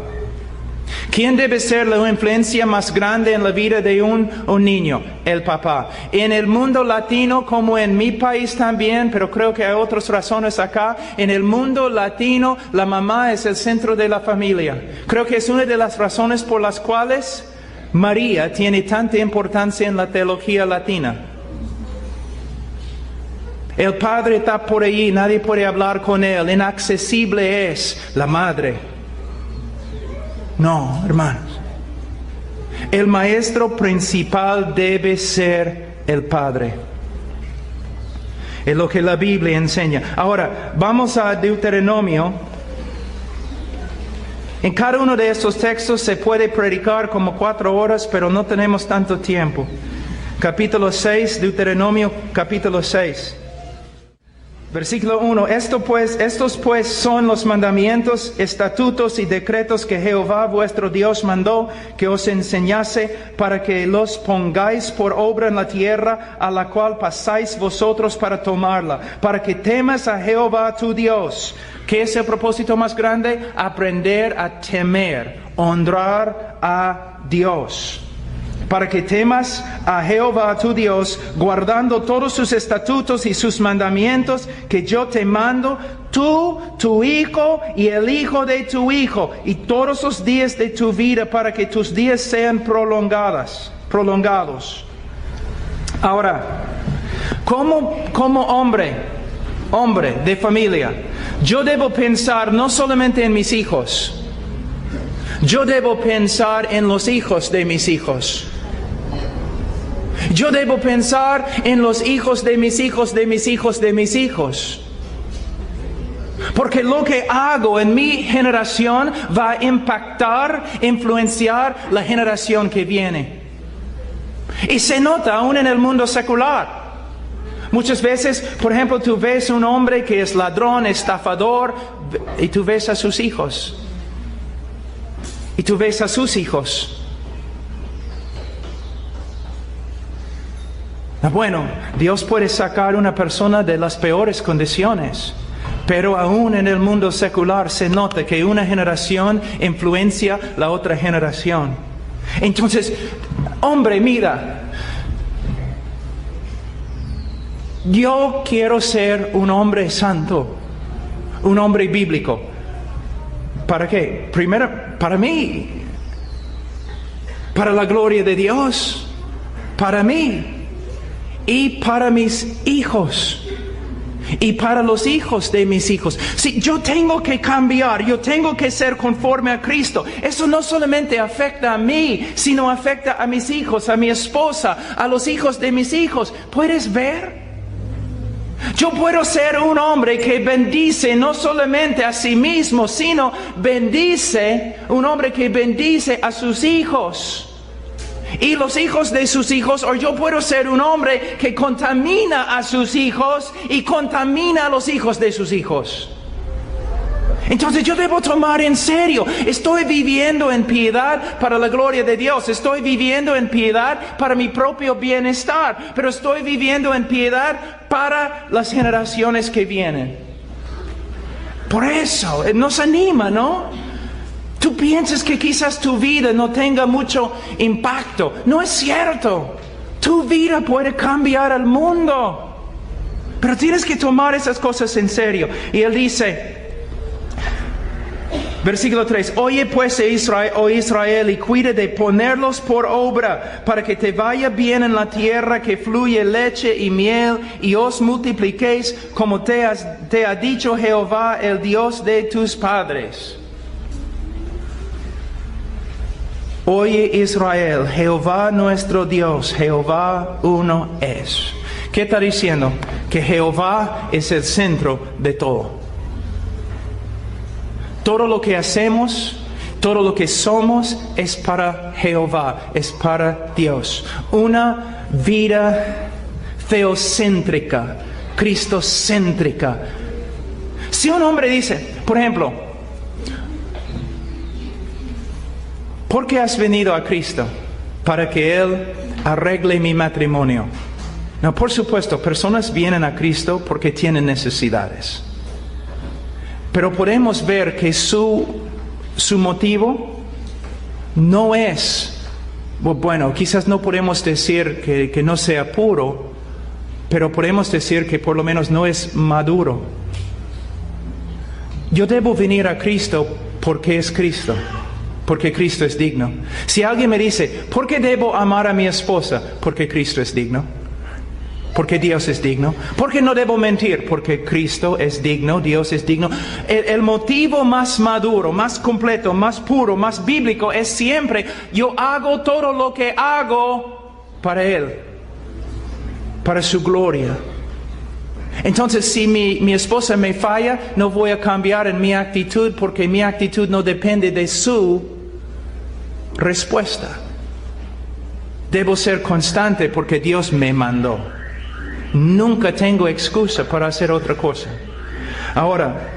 ¿Quién debe ser la influencia más grande en la vida de un niño? El papá. En el mundo latino, como en mi país también, pero creo que hay otras razones acá, en el mundo latino la mamá es el centro de la familia. Creo que es una de las razones por las cuales María tiene tanta importancia en la teología latina. El padre está por allí, nadie puede hablar con él, inaccesible es la madre. No, hermanos. El maestro principal debe ser el Padre. Es lo que la Biblia enseña. Ahora, vamos a Deuteronomio. En cada uno de estos textos se puede predicar como 4 horas, pero no tenemos tanto tiempo. Capítulo 6, Deuteronomio, capítulo 6. Versículo 1, estos pues son los mandamientos, estatutos y decretos que Jehová vuestro Dios mandó que os enseñase para que los pongáis por obra en la tierra a la cual pasáis vosotros para tomarla, para que temas a Jehová tu Dios. ¿Qué es el propósito más grande? Aprender a temer, honrar a Dios. Para que temas a Jehová tu Dios, guardando todos sus estatutos y sus mandamientos que yo te mando, tú, tu hijo y el hijo de tu hijo, y todos los días de tu vida, para que tus días sean prolongados. Ahora, como hombre de familia, yo debo pensar no solamente en mis hijos, yo debo pensar en los hijos de mis hijos. Yo debo pensar en los hijos de mis hijos, de mis hijos, de mis hijos. Porque lo que hago en mi generación va a impactar, influenciar la generación que viene. Y se nota aún en el mundo secular. Muchas veces, por ejemplo, tú ves un hombre que es ladrón, estafador, y tú ves a sus hijos. Y tú ves a sus hijos. Bueno, Dios puede sacar a una persona de las peores condiciones, pero aún en el mundo secular se nota que una generación influencia la otra generación. Entonces, hombre, mira, yo quiero ser un hombre santo, un hombre bíblico. ¿Para qué? Primero, para mí, para la gloria de Dios, para mí. Y para mis hijos. Y para los hijos de mis hijos. Si yo tengo que cambiar, yo tengo que ser conforme a Cristo. Eso no solamente afecta a mí, sino afecta a mis hijos, a mi esposa, a los hijos de mis hijos. ¿Puedes ver? Yo puedo ser un hombre que bendice no solamente a sí mismo, sino un hombre que bendice a sus hijos. Y los hijos de sus hijos, o yo puedo ser un hombre que contamina a sus hijos y contamina a los hijos de sus hijos. Entonces yo debo tomar en serio, estoy viviendo en piedad para la gloria de Dios, estoy viviendo en piedad para mi propio bienestar, pero estoy viviendo en piedad para las generaciones que vienen. Por eso nos anima, ¿no? Tú piensas que quizás tu vida no tenga mucho impacto. No es cierto. Tu vida puede cambiar al mundo. Pero tienes que tomar esas cosas en serio. Y él dice, versículo 3, oye pues Israel, y cuide de ponerlos por obra, para que te vaya bien en la tierra que fluye leche y miel, y os multipliquéis como te ha dicho Jehová, el Dios de tus padres. Oye Israel, Jehová nuestro Dios, Jehová uno es. ¿Qué está diciendo? Que Jehová es el centro de todo. Todo lo que hacemos, todo lo que somos es para Jehová, es para Dios. Una vida teocéntrica, cristocéntrica. Si un hombre dice, por ejemplo, ¿por qué has venido a Cristo? Para que Él arregle mi matrimonio. No, por supuesto, personas vienen a Cristo porque tienen necesidades. Pero podemos ver que su motivo no es, bueno, quizás no podemos decir que no sea puro, pero podemos decir que por lo menos no es maduro. Yo debo venir a Cristo porque es Cristo, porque Cristo es digno. Si alguien me dice, ¿por qué debo amar a mi esposa? Porque Cristo es digno. Porque Dios es digno. ¿Por qué no debo mentir? Porque Cristo es digno, Dios es digno. El motivo más maduro, más completo, más puro, más bíblico es siempre, yo hago todo lo que hago para Él, para su gloria. Entonces, si mi esposa me falla, no voy a cambiar en mi actitud porque mi actitud no depende de su respuesta. Debo ser constante porque Dios me mandó. Nunca tengo excusa para hacer otra cosa. Ahora,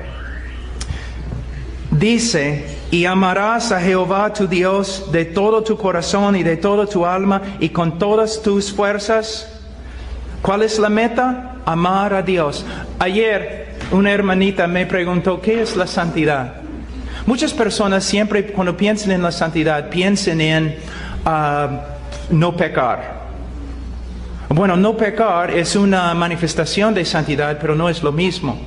dice, y amarás a Jehová tu Dios de todo tu corazón y de toda tu alma y con todas tus fuerzas. ¿Cuál es la meta? Amar a Dios. Ayer una hermanita me preguntó, ¿qué es la santidad? Muchas personas siempre cuando piensan en la santidad piensan en no pecar. Bueno, no pecar es una manifestación de santidad, pero no es lo mismo.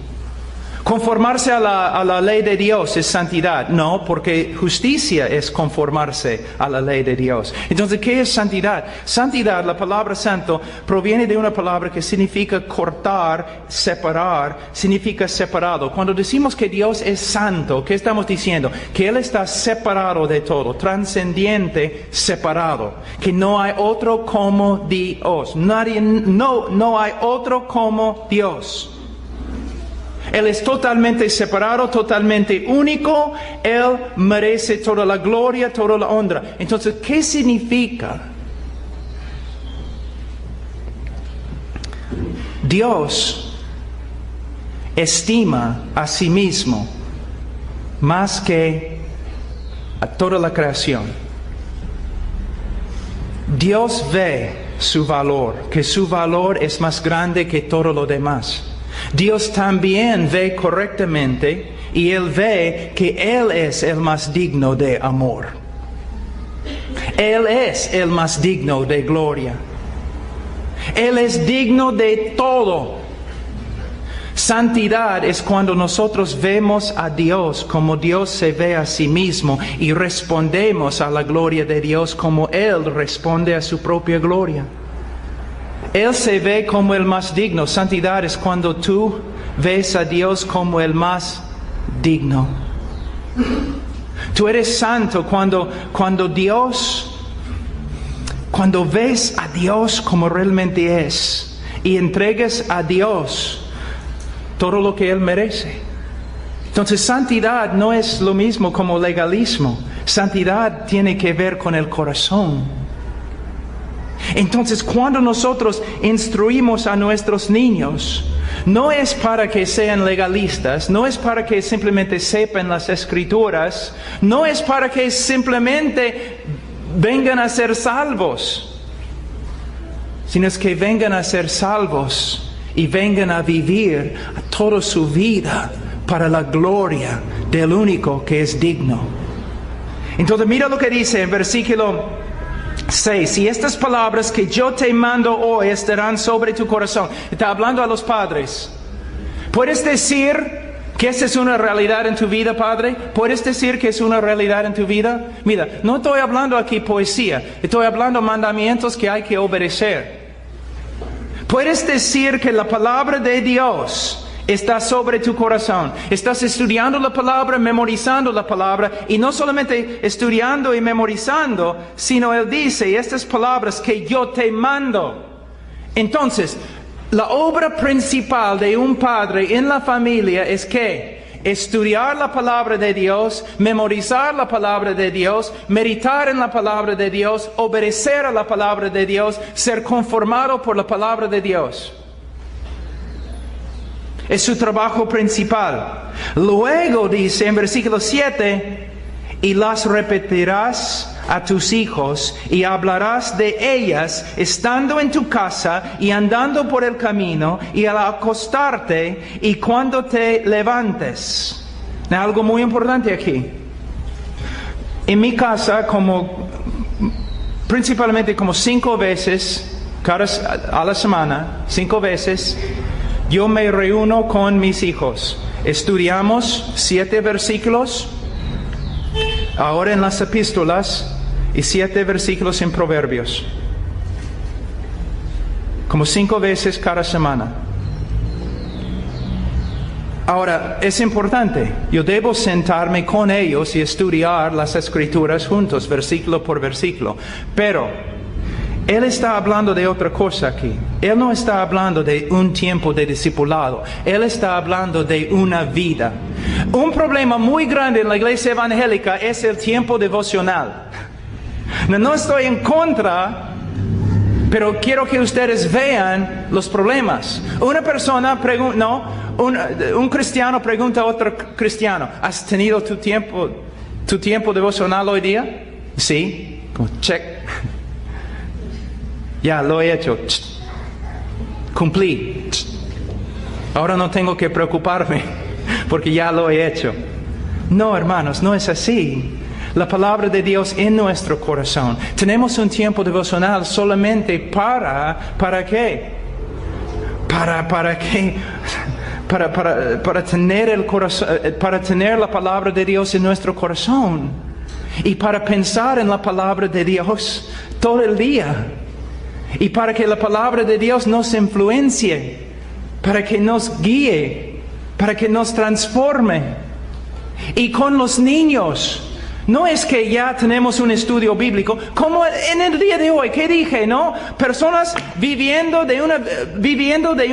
Conformarse a la ley de Dios es santidad. No, porque justicia es conformarse a la ley de Dios. Entonces, ¿qué es santidad? Santidad, la palabra santo, proviene de una palabra que significa cortar, separar, significa separado. Cuando decimos que Dios es santo, ¿qué estamos diciendo? Que Él está separado de todo, trascendiente, separado. Que no hay otro como Dios. No hay otro como Dios. Él es totalmente separado, totalmente único. Él merece toda la gloria, toda la honra. Entonces, ¿qué significa? Dios estima a sí mismo más que a toda la creación. Dios ve su valor, que su valor es más grande que todo lo demás. Dios también ve correctamente y Él ve que Él es el más digno de amor. Él es el más digno de gloria. Él es digno de todo. Santidad es cuando nosotros vemos a Dios como Dios se ve a sí mismo y respondemos a la gloria de Dios como Él responde a su propia gloria. Él se ve como el más digno. Santidad es cuando tú ves a Dios como el más digno. Tú eres santo cuando ves a Dios como realmente es y entregues a Dios todo lo que Él merece. Entonces, santidad no es lo mismo como legalismo. Santidad tiene que ver con el corazón. Entonces, cuando nosotros instruimos a nuestros niños, no es para que sean legalistas, no es para que simplemente sepan las escrituras, no es para que simplemente vengan a ser salvos, sino es que vengan a ser salvos y vengan a vivir toda su vida para la gloria del único que es digno. Entonces, mira lo que dice en versículo 6, y estas palabras que yo te mando hoy estarán sobre tu corazón. Está hablando a los padres. ¿Puedes decir que esa es una realidad en tu vida, padre? ¿Puedes decir que es una realidad en tu vida? Mira, no estoy hablando aquí poesía. Estoy hablando mandamientos que hay que obedecer. ¿Puedes decir que la palabra de Dios está sobre tu corazón? Estás estudiando la palabra, memorizando la palabra, y no solamente estudiando y memorizando, sino Él dice, estas palabras que yo te mando. Entonces, la obra principal de un padre en la familia es que estudiar la palabra de Dios, memorizar la palabra de Dios, meditar en la palabra de Dios, obedecer a la palabra de Dios, ser conformado por la palabra de Dios. Es su trabajo principal. Luego dice en versículo 7, y las repetirás a tus hijos y hablarás de ellas estando en tu casa y andando por el camino y al acostarte y cuando te levantes. Algo muy importante aquí. En mi casa, principalmente como 5 veces a la semana, 5 veces, yo me reúno con mis hijos. Estudiamos 7 versículos, ahora en las epístolas, y 7 versículos en Proverbios. Como 5 veces cada semana. Ahora, es importante, yo debo sentarme con ellos y estudiar las Escrituras juntos, versículo por versículo. Pero Él está hablando de otra cosa aquí. Él no está hablando de un tiempo de discipulado. Él está hablando de una vida. Un problema muy grande en la iglesia evangélica es el tiempo devocional. No estoy en contra, pero quiero que ustedes vean los problemas. Una persona pregunta, un cristiano pregunta a otro cristiano, ¿has tenido tu tiempo devocional hoy día? Sí. Check. Ya, lo he hecho. Cumplí. Ahora no tengo que preocuparme porque ya lo he hecho. No, hermanos, no es así. La palabra de Dios en nuestro corazón. Tenemos un tiempo devocional solamente ¿para qué? ¿Para qué? Para tener el corazón, para tener la palabra de Dios en nuestro corazón. Y para pensar en la palabra de Dios todo el día. Y para que la palabra de Dios nos influencie, para que nos guíe, para que nos transforme. Y con los niños, no es que ya tenemos un estudio bíblico, como en el día de hoy, ¿qué dije, no? Personas viviendo de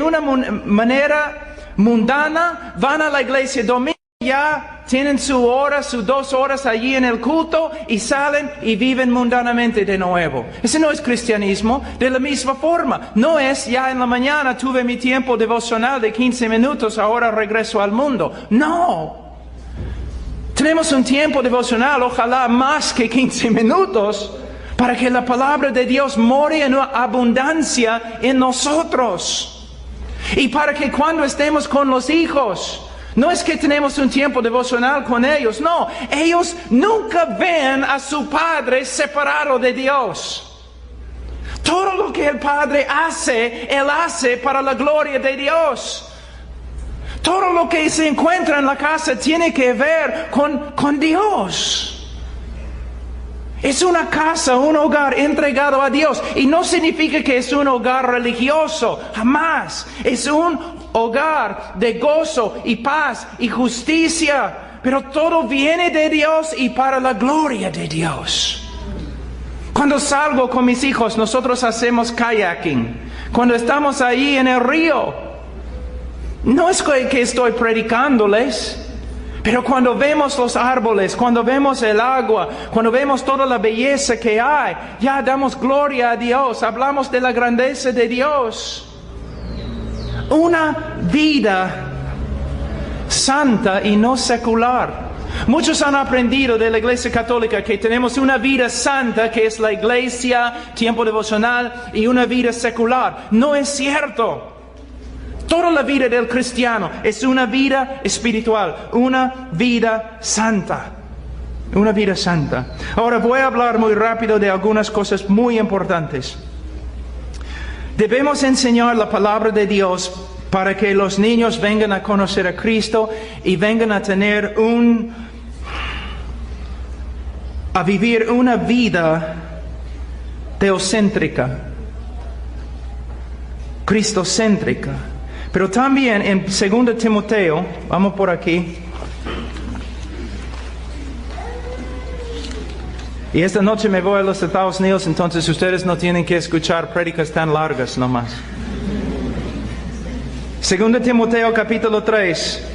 una manera mundana, van a la iglesia domingo, ya tienen su hora, sus 2 horas allí en el culto y salen y viven mundanamente de nuevo. Ese no es cristianismo. De la misma forma, no es ya en la mañana tuve mi tiempo devocional de 15 minutos, ahora regreso al mundo. No. Tenemos un tiempo devocional, ojalá más que 15 minutos, para que la palabra de Dios more en abundancia en nosotros. Y para que cuando estemos con los hijos, no es que tenemos un tiempo devocional con ellos, no. Ellos nunca ven a su padre separado de Dios. Todo lo que el padre hace, Él hace para la gloria de Dios. Todo lo que se encuentra en la casa tiene que ver con Dios. Es una casa, un hogar entregado a Dios. Y no significa que es un hogar religioso, jamás. Es un hogar de gozo y paz y justicia. Pero todo viene de Dios y para la gloria de Dios. Cuando salgo con mis hijos, nosotros hacemos kayaking. Cuando estamos ahí en el río, no es que estoy predicándoles. Pero cuando vemos los árboles, cuando vemos el agua, cuando vemos toda la belleza que hay, ya damos gloria a Dios, hablamos de la grandeza de Dios. Una vida santa y no secular. Muchos han aprendido de la Iglesia Católica que tenemos una vida santa, que es la iglesia, tiempo devocional, y una vida secular. No es cierto. Toda la vida del cristiano es una vida espiritual, una vida santa. Una vida santa. Ahora voy a hablar muy rápido de algunas cosas muy importantes. Debemos enseñar la palabra de Dios para que los niños vengan a conocer a Cristo y vengan a tener a vivir una vida teocéntrica, cristocéntrica. Pero también en 2 Timoteo, vamos por aquí. Y esta noche me voy a los Estados Unidos, entonces ustedes no tienen que escuchar prédicas tan largas nomás. 2 Timoteo capítulo 3,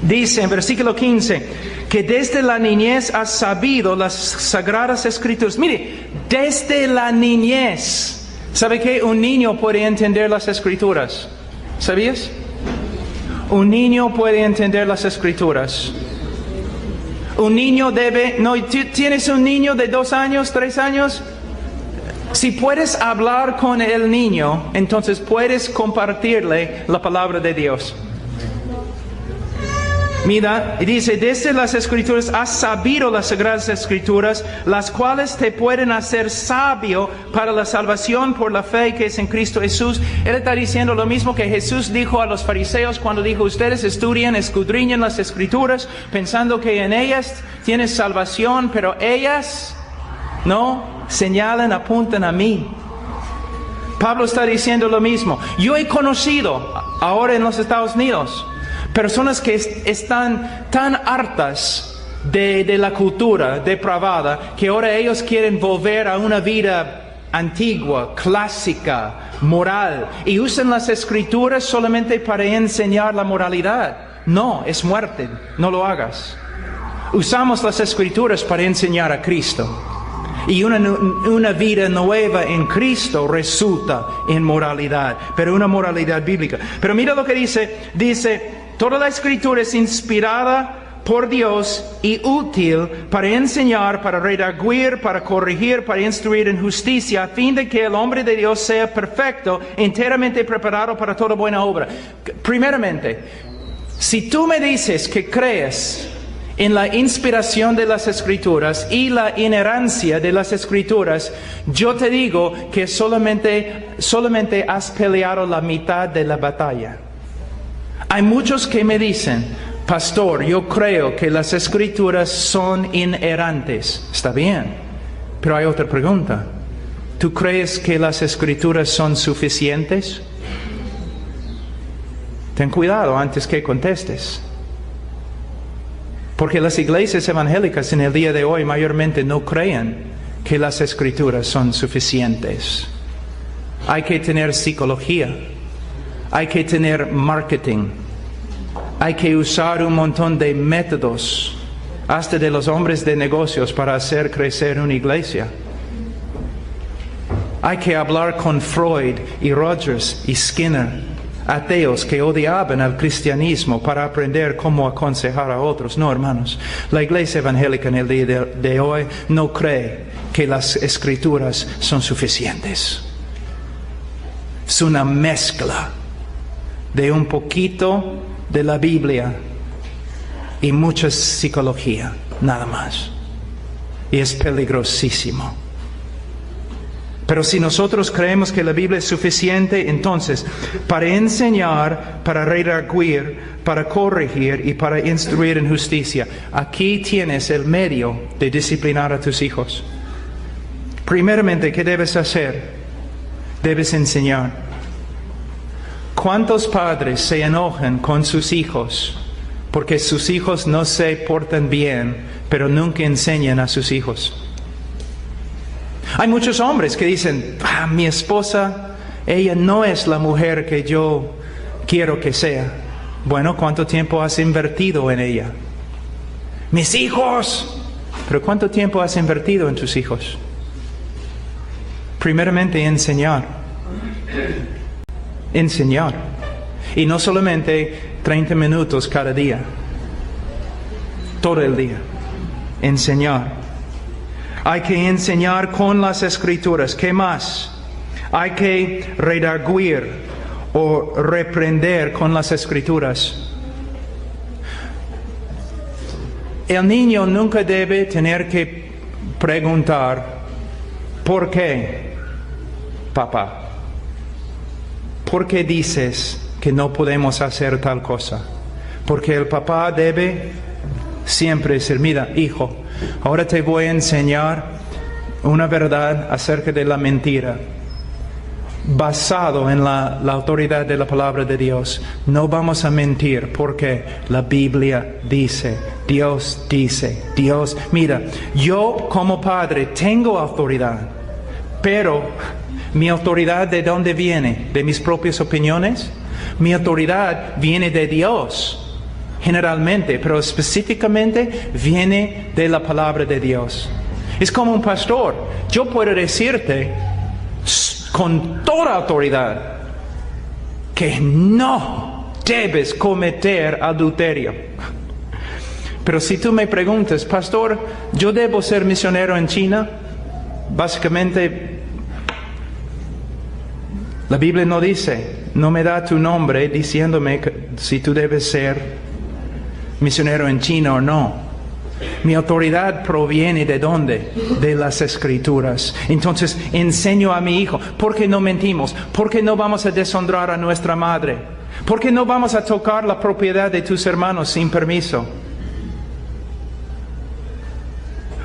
dice en versículo 15, que desde la niñez has sabido las sagradas escrituras. Mire, desde la niñez. ¿Sabe qué? Un niño puede entender las escrituras. ¿Sabías? Un niño puede entender las escrituras. Un niño debe... No, ¿tienes un niño de 2 años, 3 años? Si puedes hablar con el niño, entonces puedes compartirle la palabra de Dios. Mira, y dice, desde las Escrituras has sabido las Sagradas Escrituras, las cuales te pueden hacer sabio para la salvación por la fe que es en Cristo Jesús. Él está diciendo lo mismo que Jesús dijo a los fariseos cuando dijo, ustedes estudian, escudriñan las Escrituras, pensando que en ellas tienes salvación, pero ellas no señalan, apuntan a mí. Pablo está diciendo lo mismo. Yo he conocido, ahora en los Estados Unidos, personas que están tan hartas de la cultura depravada que ahora ellos quieren volver a una vida antigua, clásica, moral, y usan las Escrituras solamente para enseñar la moralidad. No, es muerte, no lo hagas. Usamos las Escrituras para enseñar a Cristo. Y una vida nueva en Cristo resulta en moralidad, pero una moralidad bíblica. Pero mira lo que dice, toda la Escritura es inspirada por Dios y útil para enseñar, para redarguir, para corregir, para instruir en justicia, a fin de que el hombre de Dios sea perfecto, enteramente preparado para toda buena obra. Primeramente, si tú me dices que crees en la inspiración de las Escrituras y la inerrancia de las Escrituras, yo te digo que solamente has peleado la mitad de la batalla. Hay muchos que me dicen, pastor, yo creo que las Escrituras son inerrantes. Está bien, pero hay otra pregunta. ¿Tú crees que las Escrituras son suficientes? Ten cuidado antes que contestes. Porque las iglesias evangélicas en el día de hoy mayormente no creen que las Escrituras son suficientes. Hay que tener psicología, hay que tener marketing, hay que usar un montón de métodos, hasta de los hombres de negocios, para hacer crecer una iglesia. Hay que hablar con Freud y Rogers y Skinner, ateos que odiaban al cristianismo, para aprender cómo aconsejar a otros. No, hermanos, la iglesia evangélica en el día de hoy no cree que las Escrituras son suficientes. Es una mezcla de un poquito de la Biblia y mucha psicología, nada más. Y es peligrosísimo. Pero si nosotros creemos que la Biblia es suficiente, entonces, para enseñar, para redarguir, para corregir y para instruir en justicia, aquí tienes el medio de disciplinar a tus hijos. Primeramente, ¿qué debes hacer? Debes enseñar. ¿Cuántos padres se enojan con sus hijos porque sus hijos no se portan bien, pero nunca enseñan a sus hijos? Hay muchos hombres que dicen, mi esposa, ella no es la mujer que yo quiero que sea. Bueno, ¿cuánto tiempo has invertido en ella? Mis hijos. ¿Pero cuánto tiempo has invertido en tus hijos? Primeramente, enseñar. Enseñar. Y no solamente 30 minutos cada día. Todo el día. Enseñar. Hay que enseñar con las Escrituras. ¿Qué más? Hay que redarguir o reprender con las Escrituras. El niño nunca debe tener que preguntar, ¿por qué, papá? ¿Por qué dices que no podemos hacer tal cosa? Porque el papá debe siempre decir, mira, hijo, ahora te voy a enseñar una verdad acerca de la mentira, basado en la autoridad de la palabra de Dios. No vamos a mentir porque la Biblia dice, Dios dice, Dios. Mira, yo como padre tengo autoridad, pero mi autoridad, ¿de dónde viene? ¿De mis propias opiniones? Mi autoridad viene de Dios. Generalmente, pero específicamente viene de la palabra de Dios. Es como un pastor. Yo puedo decirte con toda autoridad que no debes cometer adulterio. Pero si tú me preguntas, pastor, ¿yo debo ser misionero en China? Básicamente, la Biblia no dice, no me da tu nombre diciéndome si tú debes ser misionero en China o no. Mi autoridad proviene ¿de dónde? De las Escrituras. Entonces enseño a mi hijo, ¿por qué no mentimos? ¿Por qué no vamos a deshonrar a nuestra madre? ¿Por qué no vamos a tocar la propiedad de tus hermanos sin permiso?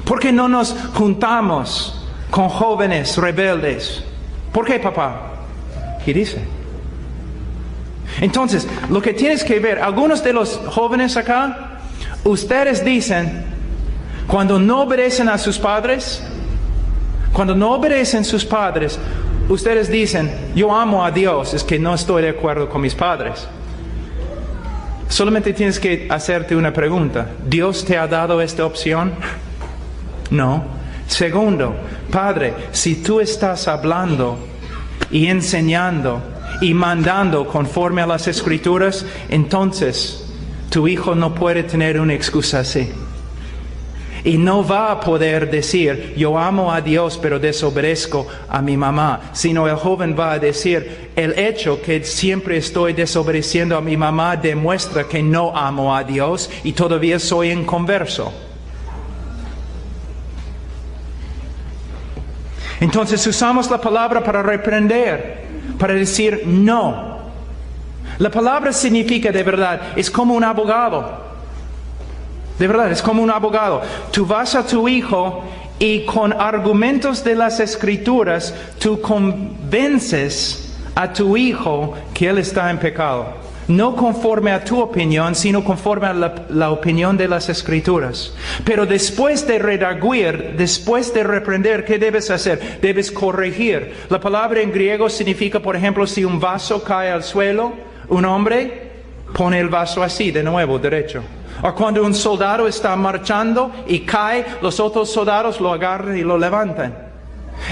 ¿Por qué no nos juntamos con jóvenes rebeldes? ¿Por qué, papá? ¿Qué dice? Entonces, lo que tienes que ver, algunos de los jóvenes acá, ustedes dicen, cuando no obedecen a sus padres, ustedes dicen, yo amo a Dios, es que no estoy de acuerdo con mis padres. Solamente tienes que hacerte una pregunta. ¿Dios te ha dado esta opción? No. Segundo, Padre, si tú estás hablando y enseñando y mandando conforme a las Escrituras, entonces tu hijo no puede tener una excusa así. Y no va a poder decir, yo amo a Dios pero desobedezco a mi mamá. Sino el joven va a decir, el hecho que siempre estoy desobedeciendo a mi mamá demuestra que no amo a Dios y todavía soy inconverso. Entonces usamos la palabra para reprender, para decir no. La palabra significa de verdad, es como un abogado. De verdad, es como un abogado. Tú vas a tu hijo y con argumentos de las Escrituras, tú convences a tu hijo que él está en pecado. No conforme a tu opinión, sino conforme a la opinión de las Escrituras. Pero después de redarguir, después de reprender, ¿qué debes hacer? Debes corregir. La palabra en griego significa, por ejemplo, si un vaso cae al suelo, un hombre pone el vaso así, de nuevo, derecho. O cuando un soldado está marchando y cae, los otros soldados lo agarran y lo levantan.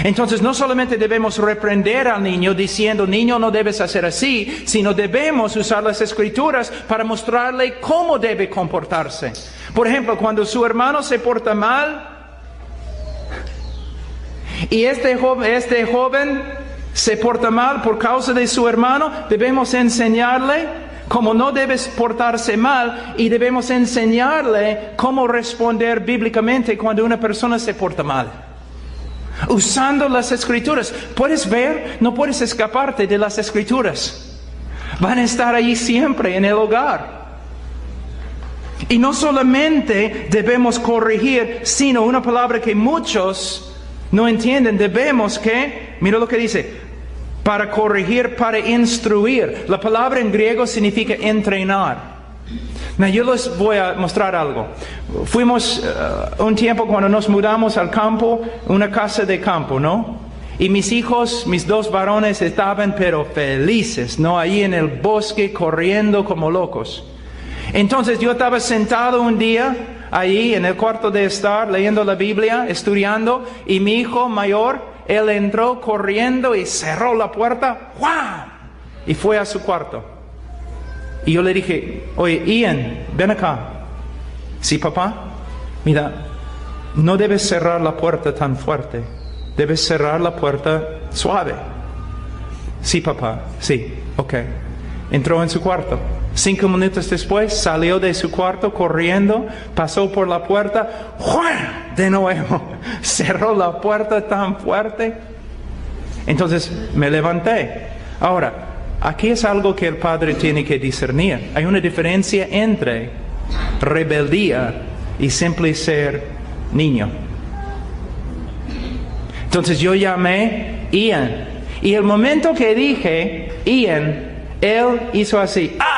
Entonces no solamente debemos reprender al niño diciendo, niño, no debes hacer así, sino debemos usar las Escrituras para mostrarle cómo debe comportarse. Por ejemplo, cuando su hermano se porta mal y este joven se porta mal por causa de su hermano, debemos enseñarle cómo no debes portarse mal y debemos enseñarle cómo responder bíblicamente cuando una persona se porta mal. Usando las Escrituras. ¿Puedes ver? No puedes escaparte de las Escrituras. Van a estar allí siempre en el hogar. Y no solamente debemos corregir, sino una palabra que muchos no entienden. Debemos que, mira lo que dice, para corregir, para instruir. La palabra en griego significa entrenar. Now, yo les voy a mostrar algo. Fuimos un tiempo cuando nos mudamos al campo, una casa de campo, ¿no? Y mis hijos, mis dos varones estaban pero felices, ¿no? Ahí en el bosque corriendo como locos. Entonces yo estaba sentado un día ahí en el cuarto de estar leyendo la Biblia, estudiando, y mi hijo mayor, él entró corriendo y cerró la puerta, ¡guau! Y fue a su cuarto. Y yo le dije, oye, Ian, ven acá. Sí, papá, mira, no debes cerrar la puerta tan fuerte. Debes cerrar la puerta suave. Sí, papá, sí, ok. Entró en su cuarto. 5 minutos después salió de su cuarto corriendo, pasó por la puerta, ¡juan! De nuevo, cerró la puerta tan fuerte. Entonces me levanté. Ahora, aquí es algo que el padre tiene que discernir. Hay una diferencia entre rebeldía y simple ser niño. Entonces yo llamé Ian. Y el momento que dije Ian, él hizo así. ¡Ah!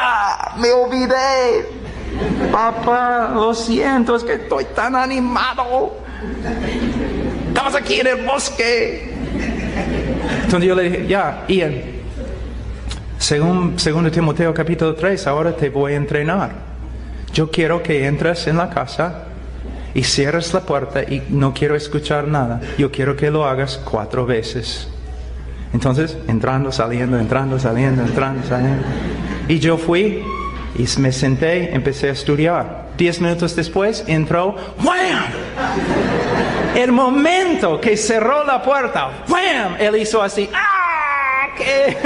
Me olvidé. Papá, lo siento, es que estoy tan animado. Estamos aquí en el bosque. Entonces yo le dije, ya, Ian, según 2 Timoteo capítulo 3, ahora te voy a entrenar. Yo quiero que entres en la casa y cierres la puerta y no quiero escuchar nada. Yo quiero que lo hagas 4 veces. Entonces, entrando, saliendo, entrando, saliendo, entrando, saliendo. Y yo fui y me senté, empecé a estudiar. 10 minutos después, entró, ¡wham! El momento que cerró la puerta, ¡wham! Él hizo así, ¡ah! ¿Qué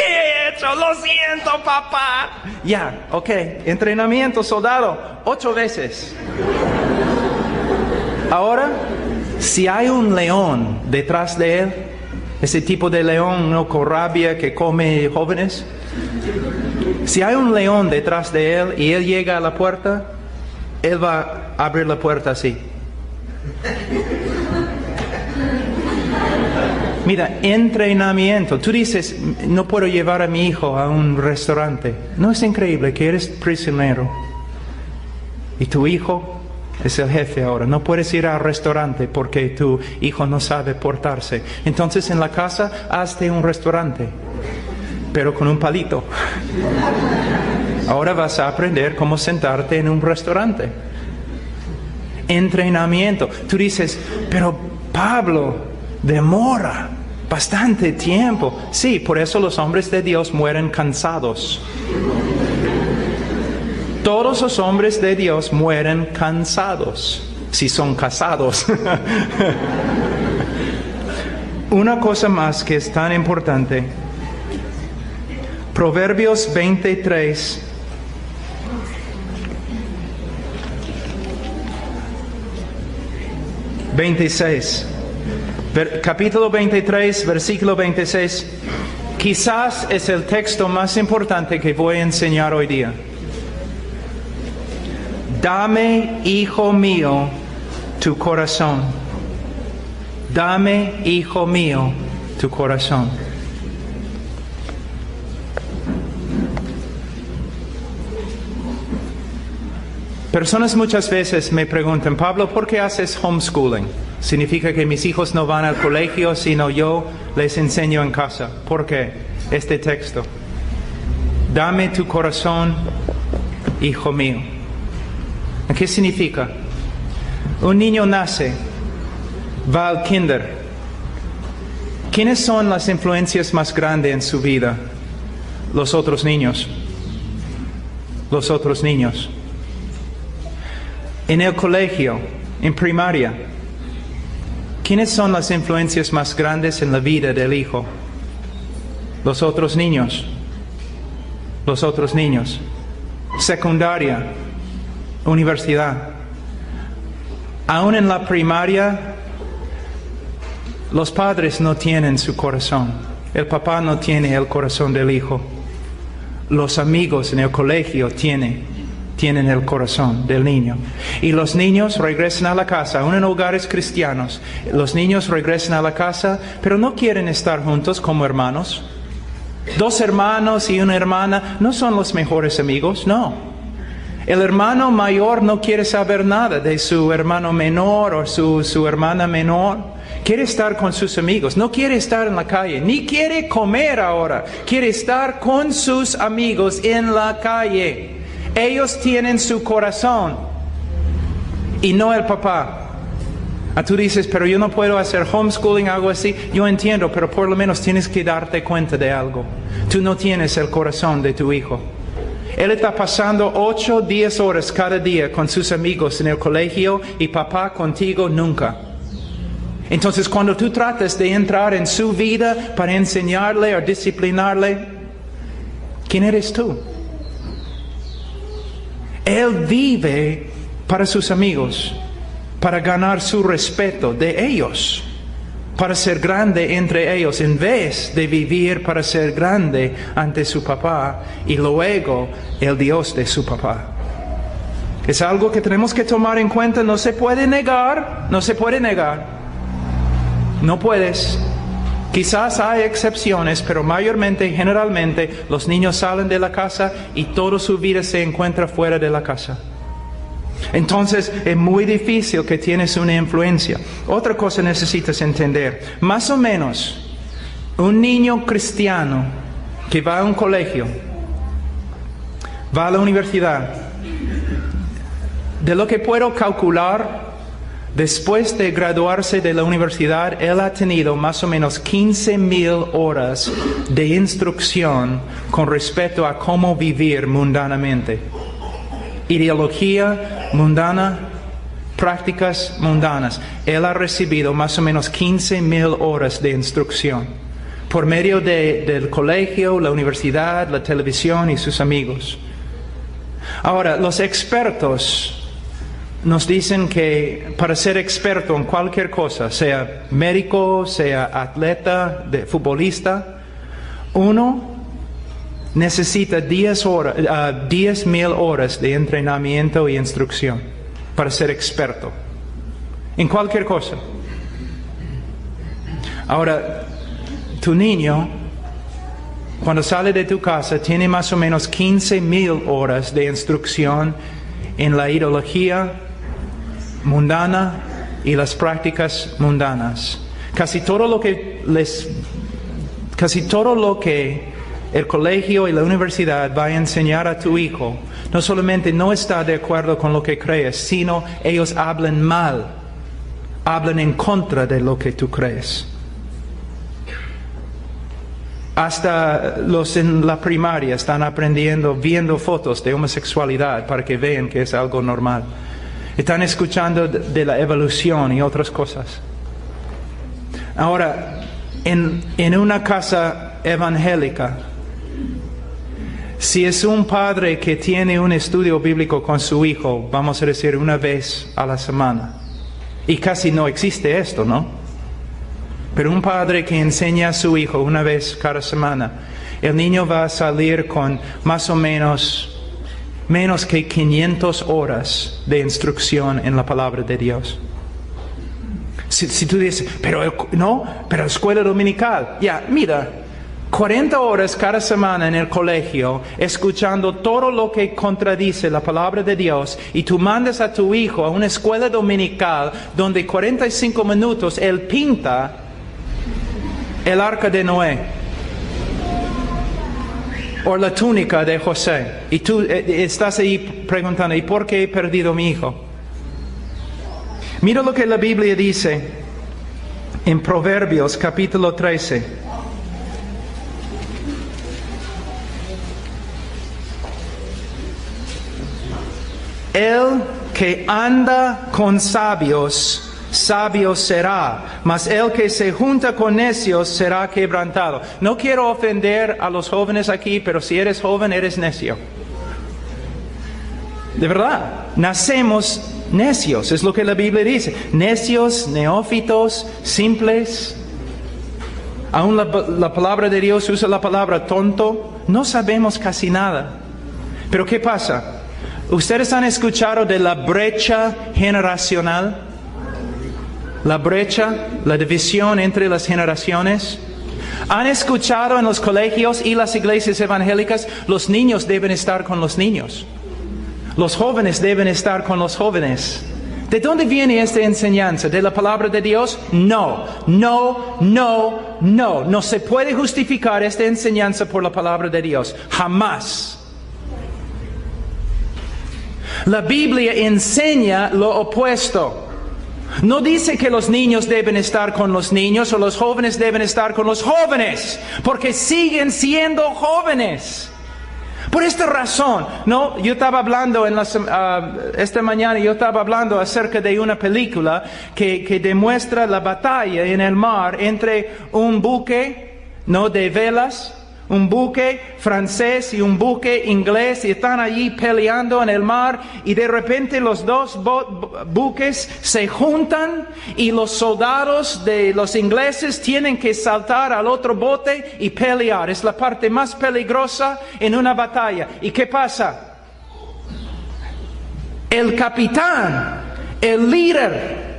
he hecho? hecho, lo siento, papá. Ya, ok, entrenamiento, soldado, 8 veces. Ahora, si hay un león detrás de él, ese tipo de león, no con rabia que come jóvenes, si hay un león detrás de él y él llega a la puerta, él va a abrir la puerta así. Mira, entrenamiento. Tú dices, no puedo llevar a mi hijo a un restaurante. ¿No es increíble que eres prisionero? Y tu hijo es el jefe ahora. No puedes ir al restaurante porque tu hijo no sabe portarse. Entonces en la casa, hazte un restaurante, pero con un palito. Ahora vas a aprender cómo sentarte en un restaurante. Entrenamiento. Tú dices, pero Pablo, demora bastante tiempo. Sí, por eso los hombres de Dios mueren cansados. Todos los hombres de Dios mueren cansados, si son casados. Una cosa más que es tan importante. Proverbios 23. Capítulo 23, versículo 26. Quizás es el texto más importante que voy a enseñar hoy día. Dame, hijo mío, tu corazón. Dame, hijo mío, tu corazón. Personas muchas veces me preguntan, Pablo, ¿por qué haces homeschooling? Significa que mis hijos no van al colegio, sino yo les enseño en casa. ¿Por qué? Este texto. Dame tu corazón, hijo mío. ¿Qué significa? Un niño nace, va al kinder. ¿Quiénes son las influencias más grandes en su vida? Los otros niños. Los otros niños. En el colegio, en primaria, ¿quiénes son las influencias más grandes en la vida del hijo? Los otros niños. Los otros niños. Secundaria, universidad. Aún en la primaria, los padres no tienen su corazón. El papá no tiene el corazón del hijo. Los amigos en el colegio tienen el corazón del niño. Y los niños regresan a la casa, aún en hogares cristianos. Los niños regresan a la casa, pero no quieren estar juntos como hermanos. 2 hermanos y una hermana no son los mejores amigos, no. El hermano mayor no quiere saber nada de su hermano menor o su hermana menor. Quiere estar con sus amigos, no quiere estar en la calle, ni quiere comer ahora. Quiere estar con sus amigos en la calle. Ellos tienen su corazón y no el papá. Tú dices, pero yo no puedo hacer homeschooling, algo así. Yo entiendo, pero por lo menos tienes que darte cuenta de algo. Tú no tienes el corazón de tu hijo. Él está pasando 8, 10 horas cada día con sus amigos en el colegio y papá contigo nunca. Entonces cuando tú tratas de entrar en su vida para enseñarle o disciplinarle, ¿quién eres tú? Él vive para sus amigos, para ganar su respeto de ellos, para ser grande entre ellos, en vez de vivir para ser grande ante su papá y luego el Dios de su papá. Es algo que tenemos que tomar en cuenta, no se puede negar, no se puede negar. No puedes. Quizás hay excepciones, pero mayormente, generalmente, los niños salen de la casa y toda su vida se encuentra fuera de la casa. Entonces, es muy difícil que tienes una influencia. Otra cosa necesitas entender. Más o menos, un niño cristiano que va a un colegio, va a la universidad, de lo que puedo calcular, después de graduarse de la universidad, él ha tenido más o menos 15,000 horas de instrucción con respecto a cómo vivir mundanamente. Ideología mundana, prácticas mundanas. Él ha recibido más o menos 15,000 horas de instrucción. por medio del colegio, la universidad, la televisión y sus amigos. Ahora, los expertos nos dicen que para ser experto en cualquier cosa, sea médico, sea atleta, futbolista, uno necesita 10,000 horas de entrenamiento y instrucción para ser experto en cualquier cosa. Ahora, tu niño, cuando sale de tu casa, tiene más o menos 15,000 horas de instrucción en la ideología mundana y las prácticas mundanas. Casi todo lo que el colegio y la universidad va a enseñar a tu hijo, no solamente no está de acuerdo con lo que crees, sino ellos hablan mal, hablan en contra de lo que tú crees. Hasta los en la primaria están aprendiendo, viendo fotos de homosexualidad para que vean que es algo normal. Están escuchando de la evolución y otras cosas. Ahora, en una casa evangélica, si es un padre que tiene un estudio bíblico con su hijo, vamos a decir una vez a la semana, y casi no existe esto, ¿no? Pero un padre que enseña a su hijo una vez cada semana, el niño va a salir con más o menos que 500 horas de instrucción en la palabra de Dios. Si tú dices, pero escuela dominical, mira, 40 horas cada semana en el colegio, escuchando todo lo que contradice la palabra de Dios, y tú mandas a tu hijo a una escuela dominical donde 45 minutos él pinta el arca de Noé o la túnica de José, y tú estás ahí preguntando, ¿y por qué he perdido a mi hijo? Mira lo que la Biblia dice en Proverbios capítulo 13. El que anda con sabios, sabio será, mas el que se junta con necios será quebrantado. No quiero ofender a los jóvenes aquí, pero si eres joven, eres necio. De verdad, nacemos necios, es lo que la Biblia dice. Necios, neófitos, simples. Aún la palabra de Dios usa la palabra tonto. No sabemos casi nada. Pero ¿qué pasa? ¿Ustedes han escuchado de la brecha generacional? La brecha, la división entre las generaciones. ¿Han escuchado en los colegios y las iglesias evangélicas? Los niños deben estar con los niños. Los jóvenes deben estar con los jóvenes. ¿De dónde viene esta enseñanza? ¿De la palabra de Dios? No. No se puede justificar esta enseñanza por la palabra de Dios. Jamás. La Biblia enseña lo opuesto. No dice que los niños deben estar con los niños o los jóvenes deben estar con los jóvenes, porque siguen siendo jóvenes. Por esta razón, yo estaba hablando esta mañana, yo estaba hablando acerca de una película que demuestra la batalla en el mar entre un buque, de velas, un buque francés y un buque inglés, y están allí peleando en el mar, y de repente los dos buques se juntan y los soldados de los ingleses tienen que saltar al otro bote y pelear. Es la parte más peligrosa en una batalla. ¿Y qué pasa? El capitán, el líder,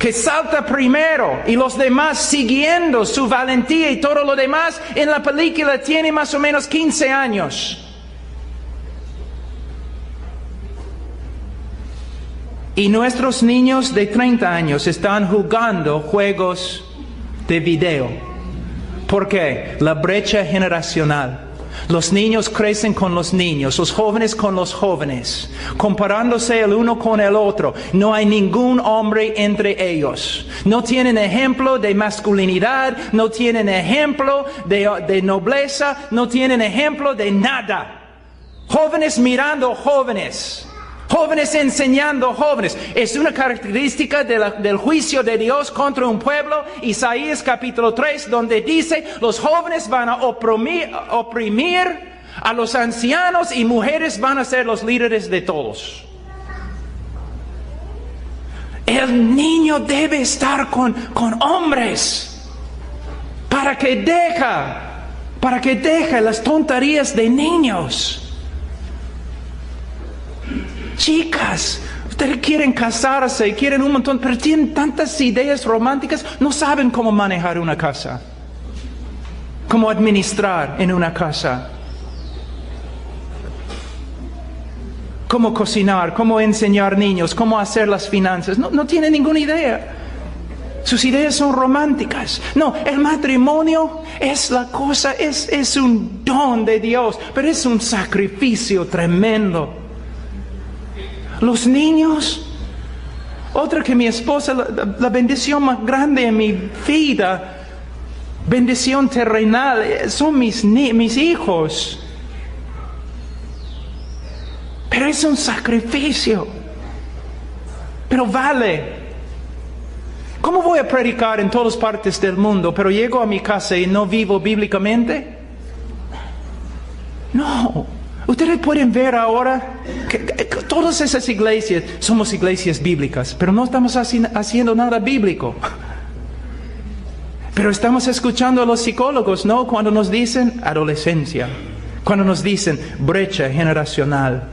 que salta primero, y los demás siguiendo su valentía y todo lo demás, en la película tiene más o menos 15 años. Y nuestros niños de 30 años están jugando juegos de video. ¿Por qué? La brecha generacional. Los niños crecen con los niños, los jóvenes con los jóvenes, comparándose el uno con el otro. No hay ningún hombre entre ellos. No tienen ejemplo de masculinidad, no tienen ejemplo de nobleza, no tienen ejemplo de nada. Jóvenes mirando jóvenes. Jóvenes enseñando jóvenes. Es una característica del juicio de Dios contra un pueblo. Isaías capítulo 3, donde dice, los jóvenes van a oprimir a los ancianos y mujeres van a ser los líderes de todos. El niño debe estar con hombres para que deje las tonterías de niños. Chicas, ustedes quieren casarse, quieren un montón, pero tienen tantas ideas románticas, no saben cómo manejar una casa, cómo administrar en una casa, cómo cocinar, cómo enseñar niños, cómo hacer las finanzas. No tienen ninguna idea. Sus ideas son románticas. No, el matrimonio es la cosa, es un don de Dios, pero es un sacrificio tremendo. Los niños, otra que mi esposa, la bendición más grande en mi vida, bendición terrenal, son mis hijos. Pero es un sacrificio. Pero vale. ¿Cómo voy a predicar en todas partes del mundo, pero llego a mi casa y no vivo bíblicamente? No. Ustedes pueden ver ahora que todas esas iglesias somos iglesias bíblicas, pero no estamos haciendo nada bíblico. Pero estamos escuchando a los psicólogos, ¿no? Cuando nos dicen adolescencia, cuando nos dicen brecha generacional.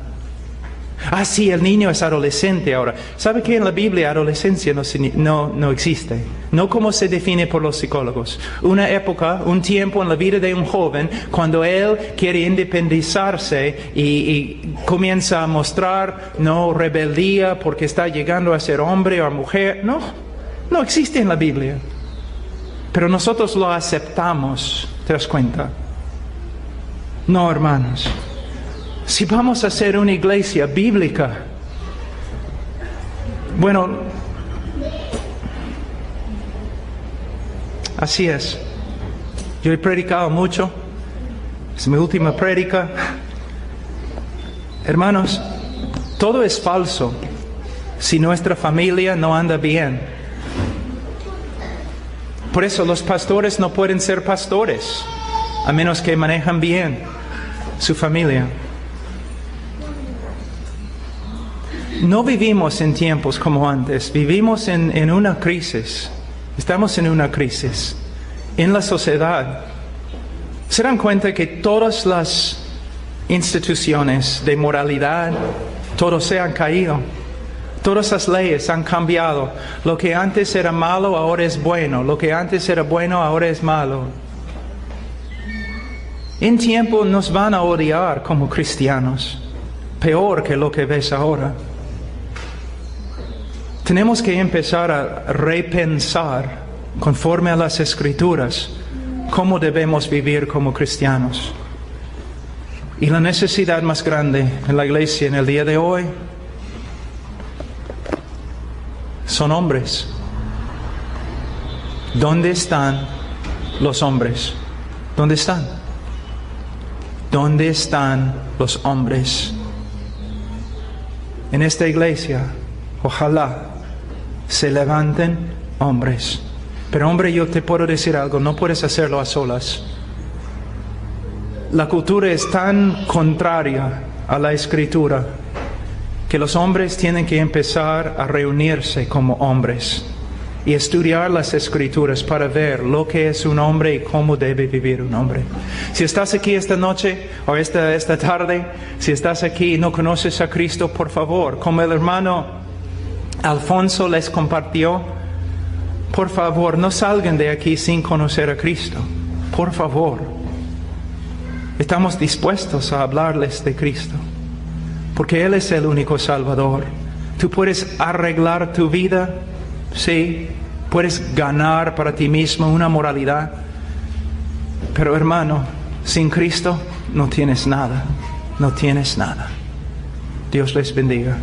Ah, sí, el niño es adolescente ahora. ¿Sabe que en la Biblia adolescencia no existe? No como se define por los psicólogos. Una época, un tiempo en la vida de un joven, cuando él quiere independizarse y comienza a mostrar rebeldía porque está llegando a ser hombre o mujer. No existe en la Biblia. Pero nosotros lo aceptamos. ¿Te das cuenta? No, hermanos. Si vamos a ser una iglesia bíblica, bueno, así es. Yo he predicado mucho, es mi última prédica. Hermanos, todo es falso si nuestra familia no anda bien. Por eso los pastores no pueden ser pastores, a menos que manejan bien su familia. No vivimos en tiempos como antes, vivimos en una crisis. Estamos en una crisis en la sociedad. ¿Se dan cuenta que todas las instituciones de moralidad, todos se han caído? Todas las leyes han cambiado. Lo que antes era malo ahora es bueno. Lo que antes era bueno ahora es malo. En tiempo nos van a odiar como cristianos, peor que lo que ves ahora. Tenemos que empezar a repensar, conforme a las Escrituras, cómo debemos vivir como cristianos. Y la necesidad más grande en la iglesia en el día de hoy son hombres. ¿Dónde están los hombres? ¿Dónde están? ¿Dónde están los hombres? En esta iglesia, ojalá se levanten hombres. Pero hombre, yo te puedo decir algo, no puedes hacerlo a solas. La cultura es tan contraria a la Escritura que los hombres tienen que empezar a reunirse como hombres y estudiar las Escrituras para ver lo que es un hombre y cómo debe vivir un hombre. Si estás aquí esta noche o esta tarde, si estás aquí y no conoces a Cristo, por favor, como el hermano Alfonso les compartió, por favor, no salgan de aquí sin conocer a Cristo. Por favor. Estamos dispuestos a hablarles de Cristo, porque Él es el único Salvador. Tú puedes arreglar tu vida, sí, puedes ganar para ti mismo una moralidad, pero hermano, sin Cristo no tienes nada, no tienes nada. Dios les bendiga.